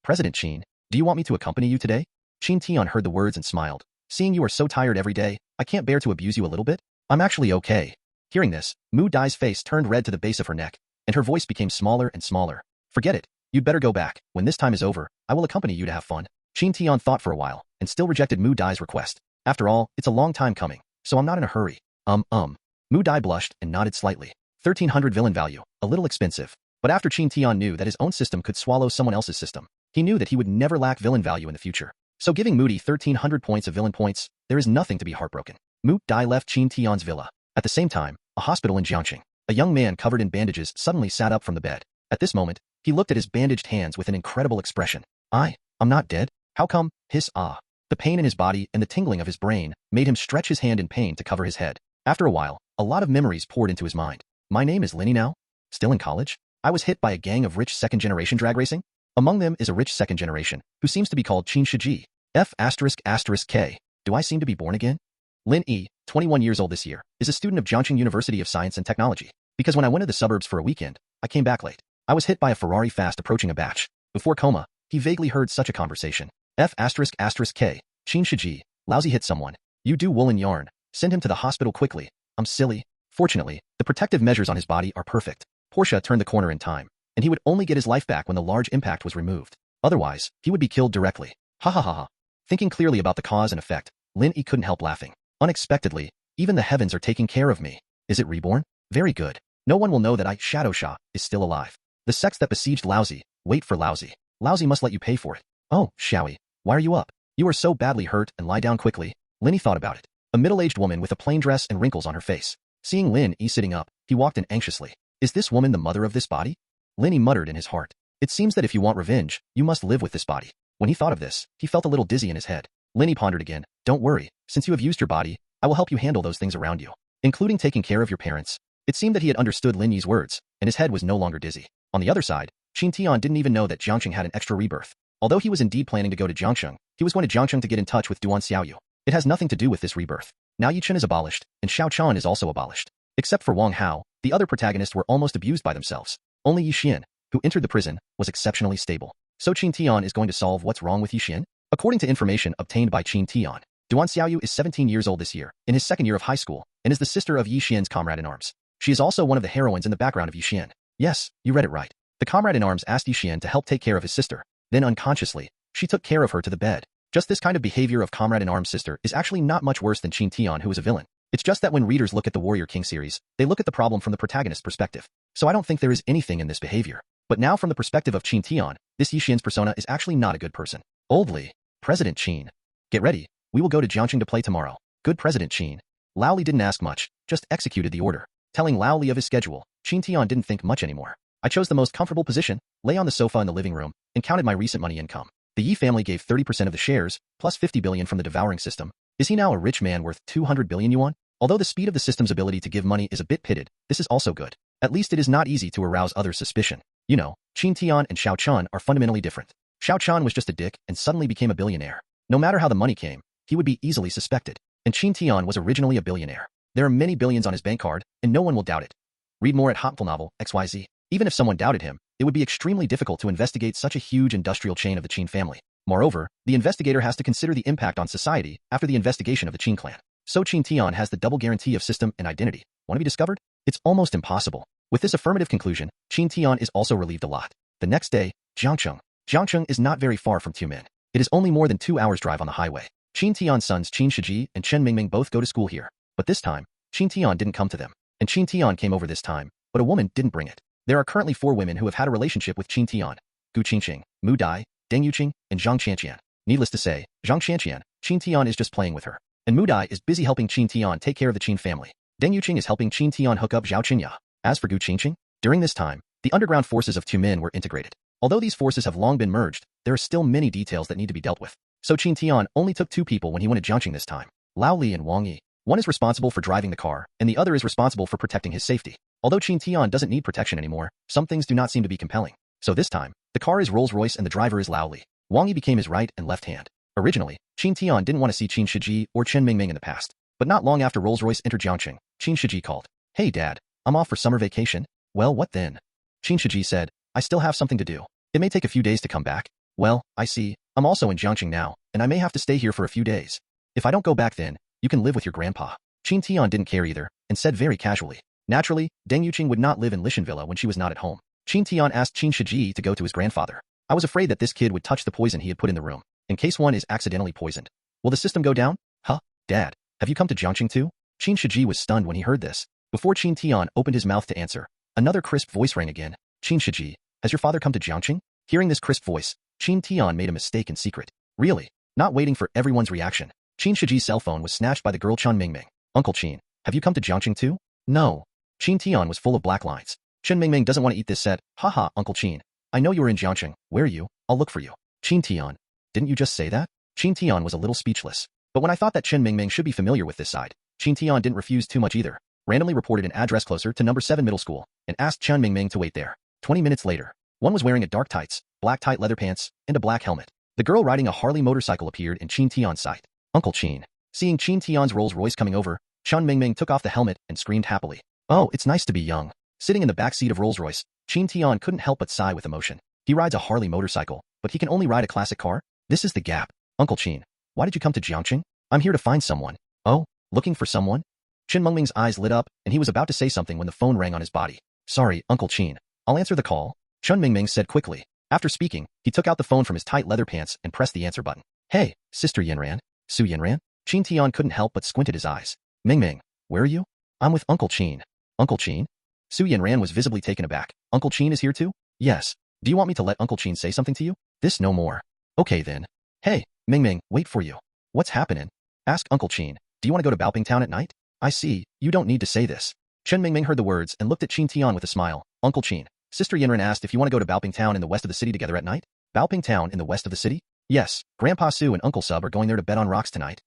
President Qin, do you want me to accompany you today? Qin Tian heard the words and smiled. Seeing you are so tired every day, I can't bear to abuse you a little bit. I'm actually okay. Hearing this, Mu Dai's face turned red to the base of her neck, and her voice became smaller and smaller. Forget it. You'd better go back. When this time is over, I will accompany you to have fun. Qin Tian thought for a while, and still rejected Mu Dai's request. After all, it's a long time coming, so I'm not in a hurry. Mu Dai blushed and nodded slightly. 1300 villain value, a little expensive. But after Qin Tian knew that his own system could swallow someone else's system, he knew that he would never lack villain value in the future. So giving Moody 1300 points of villain points, there is nothing to be heartbroken. Mu Dai left Qin Tian's villa. At the same time, a hospital in Jiangqing. A young man covered in bandages suddenly sat up from the bed. At this moment, he looked at his bandaged hands with an incredible expression. I'm not dead? How come? The pain in his body and the tingling of his brain made him stretch his hand in pain to cover his head. After a while, a lot of memories poured into his mind. My name is Lenny now? Still in college? I was hit by a gang of rich second-generation drag racing? Among them is a rich second generation, who seems to be called Qin Shiji. F***K. Do I seem to be born again? Lin E, 21 years old this year, is a student of Jiangqing University of Science and Technology. Because when I went to the suburbs for a weekend, I came back late. I was hit by a Ferrari fast approaching a batch. Before coma, he vaguely heard such a conversation. F***K. Qin Shiji, lousy hit someone. You do woolen yarn. Send him to the hospital quickly. I'm silly. Fortunately, the protective measures on his body are perfect. Portia turned the corner in time, and he would only get his life back when the large impact was removed. Otherwise, he would be killed directly. Ha ha ha ha. Thinking clearly about the cause and effect, Lin E couldn't help laughing. Unexpectedly, even the heavens are taking care of me. Is it reborn? Very good. No one will know that Shadow Sha is still alive. The sects that besieged Lousy, wait for Lousy. Lousy must let you pay for it. Oh, Shaoui, why are you up? You are so badly hurt and lie down quickly. Lin E thought about it. A middle-aged woman with a plain dress and wrinkles on her face. Seeing Lin E sitting up, he walked in anxiously. Is this woman the mother of this body? Lin E muttered in his heart. It seems that if you want revenge, you must live with this body. When he thought of this, he felt a little dizzy in his head. Linny pondered again. Don't worry, since you have used your body, I will help you handle those things around you, including taking care of your parents. It seemed that he had understood Lin Yi's words, and his head was no longer dizzy. On the other side, Qin Tian didn't even know that Jiangsheng had an extra rebirth. Although he was indeed planning to go to Jiangsheng, he was going to Jiangsheng to get in touch with Duan Xiaoyu. It has nothing to do with this rebirth. Now Yichen is abolished, and Xiao Chan is also abolished. Except for Wang Hao, the other protagonists were almost abused by themselves. Only Yi Xian, who entered the prison, was exceptionally stable. So Qin Tian is going to solve what's wrong with Yi Xian? According to information obtained by Qin Tian, Duan Xiaoyu is 17 years old this year, in his second year of high school, and is the sister of Yi Xian's comrade-in-arms. She is also one of the heroines in the background of Yi Xian. Yes, you read it right. The comrade-in-arms asked Yi Xian to help take care of his sister. Then unconsciously, she took care of her to the bed. Just this kind of behavior of comrade-in-arms sister is actually not much worse than Qin Tian, who is a villain. It's just that when readers look at the Warrior King series, they look at the problem from the protagonist's perspective. So I don't think there is anything in this behavior. But now from the perspective of Qin Tian, this Yi Xian's persona is actually not a good person. Oldly, President Qin. Get ready, we will go to Jiangsheng to play tomorrow. Good President Qin. Lao Li didn't ask much, just executed the order. Telling Lao Li of his schedule, Qin Tian didn't think much anymore. I chose the most comfortable position, lay on the sofa in the living room, and counted my recent money income. The Yi family gave 30% of the shares, plus 50 billion from the devouring system. Is he now a rich man worth 200 billion yuan? Although the speed of the system's ability to give money is a bit pitted, this is also good. At least it is not easy to arouse others' suspicion. You know, Qin Tian and Xiao Chan are fundamentally different. Xiao Chan was just a dick and suddenly became a billionaire. No matter how the money came, he would be easily suspected. And Qin Tian was originally a billionaire. There are many billions on his bank card, and no one will doubt it. Read more at Hopful Novel, XYZ. Even if someone doubted him, it would be extremely difficult to investigate such a huge industrial chain of the Qin family. Moreover, the investigator has to consider the impact on society after the investigation of the Qin clan. So Qin Tian has the double guarantee of system and identity. Want to be discovered? It's almost impossible. With this affirmative conclusion, Qin Tian is also relieved a lot. The next day, Jiangsheng. Jiangsheng is not very far from Tumen. It is only more than 2 hours drive on the highway. Qin Tian's sons Qin Shiji and Chen Mingming both go to school here. But this time, Qin Tian didn't come to them. And Qin Tian came over this time, but a woman didn't bring it. There are currently 4 women who have had a relationship with Qin Tian: Gu Qingqing, Mu Dai, Deng Yuqing, and Zhang Qianqian. Needless to say, Zhang Qianqian, Qin Tian is just playing with her. And Mu Dai is busy helping Qin Tian take care of the Qin family. Deng Yuqing is helping Qin Tian hook up Zhao Qinya. As for Gu Qingqing, during this time, the underground forces of Tumen were integrated. Although these forces have long been merged, there are still many details that need to be dealt with. So Qin Tian only took 2 people when he went to Jiangsheng this time: Lao Li and Wang Yi. One is responsible for driving the car, and the other is responsible for protecting his safety. Although Qin Tian doesn't need protection anymore, some things do not seem to be compelling. So this time, the car is Rolls-Royce and the driver is Lao Li. Wang Yi became his right and left hand. Originally, Qin Tian didn't want to see Qin Shiji or Chen Mingming in the past. But not long after Rolls-Royce entered Jiangsheng, Qin Shiji called. Hey Dad, I'm off for summer vacation. Well, what then? Qin Shiji said, I still have something to do. It may take a few days to come back. Well, I see. I'm also in Jiangsheng now, and I may have to stay here for a few days. If I don't go back then, you can live with your grandpa. Qin Tian didn't care either, and said very casually. Naturally, Deng Yuqing would not live in Lishan Villa when she was not at home. Qin Tian asked Qin Shiji to go to his grandfather. I was afraid that this kid would touch the poison he had put in the room, in case one is accidentally poisoned. Will the system go down? Huh? Dad, have you come to Jiangsheng too? Qin Shiji was stunned when he heard this. Before Qin Tian opened his mouth to answer, another crisp voice rang again. Qin Shiji, has your father come to Jiangsheng? Hearing this crisp voice, Qin Tian made a mistake in secret. Really? Not waiting for everyone's reaction, Qin Shiji's cell phone was snatched by the girl Chen Mingming. Uncle Qin, have you come to Jiangsheng too? No. Qin Tian was full of black lines. Chen Mingming doesn't want to eat this set. Haha, Uncle Qin. I know you were in Jiangsheng. Where are you? I'll look for you. Qin Tian. Didn't you just say that? Qin Tian was a little speechless. But when I thought that Chen Mingming should be familiar with this side, Qin Tian didn't refuse too much either. Randomly reported an address closer to number 7 middle school, and asked Chen Mingming to wait there. 20 minutes later, one was wearing a dark tights, black tight leather pants, and a black helmet. The girl riding a Harley motorcycle appeared in Qin Tian's sight. Uncle Qin. Seeing Qin Tian's Rolls-Royce coming over, Chen Mingming took off the helmet and screamed happily. Oh, it's nice to be young. Sitting in the back seat of Rolls-Royce, Qin Tian couldn't help but sigh with emotion. He rides a Harley motorcycle, but he can only ride a classic car? This is the gap. Uncle Qin, why did you come to Jiangsheng? I'm here to find someone. Oh, looking for someone? Chen Mingming's eyes lit up, and he was about to say something when the phone rang on his body. Sorry, Uncle Qin. I'll answer the call, Chen Mingming said quickly. After speaking, he took out the phone from his tight leather pants and pressed the answer button. Hey, Sister Yanran. Su Yanran? Qin Tian couldn't help but squinted his eyes. Mingming, where are you? I'm with Uncle Qin. Uncle Qin? Su Yanran was visibly taken aback. Uncle Qin is here too? Yes. Do you want me to let Uncle Qin say something to you? This no more. Okay then. Hey, Mingming, wait for you. What's happening? Asked Uncle Qin. Do you want to go to Baoping Town at night? I see, you don't need to say this. Chen Mingming heard the words and looked at Qin Tian with a smile. Uncle Qin, Sister Yinran asked if you want to go to Baoping Town in the west of the city together at night. Baoping Town in the west of the city? Yes, Grandpa Su and Uncle Sub are going there to bet on rocks tonight.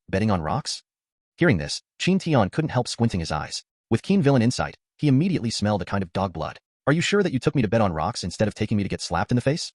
Betting on rocks? Hearing this, Qin Tian couldn't help squinting his eyes. With keen villain insight, he immediately smelled a kind of dog blood. Are you sure that you took me to bet on rocks instead of taking me to get slapped in the face?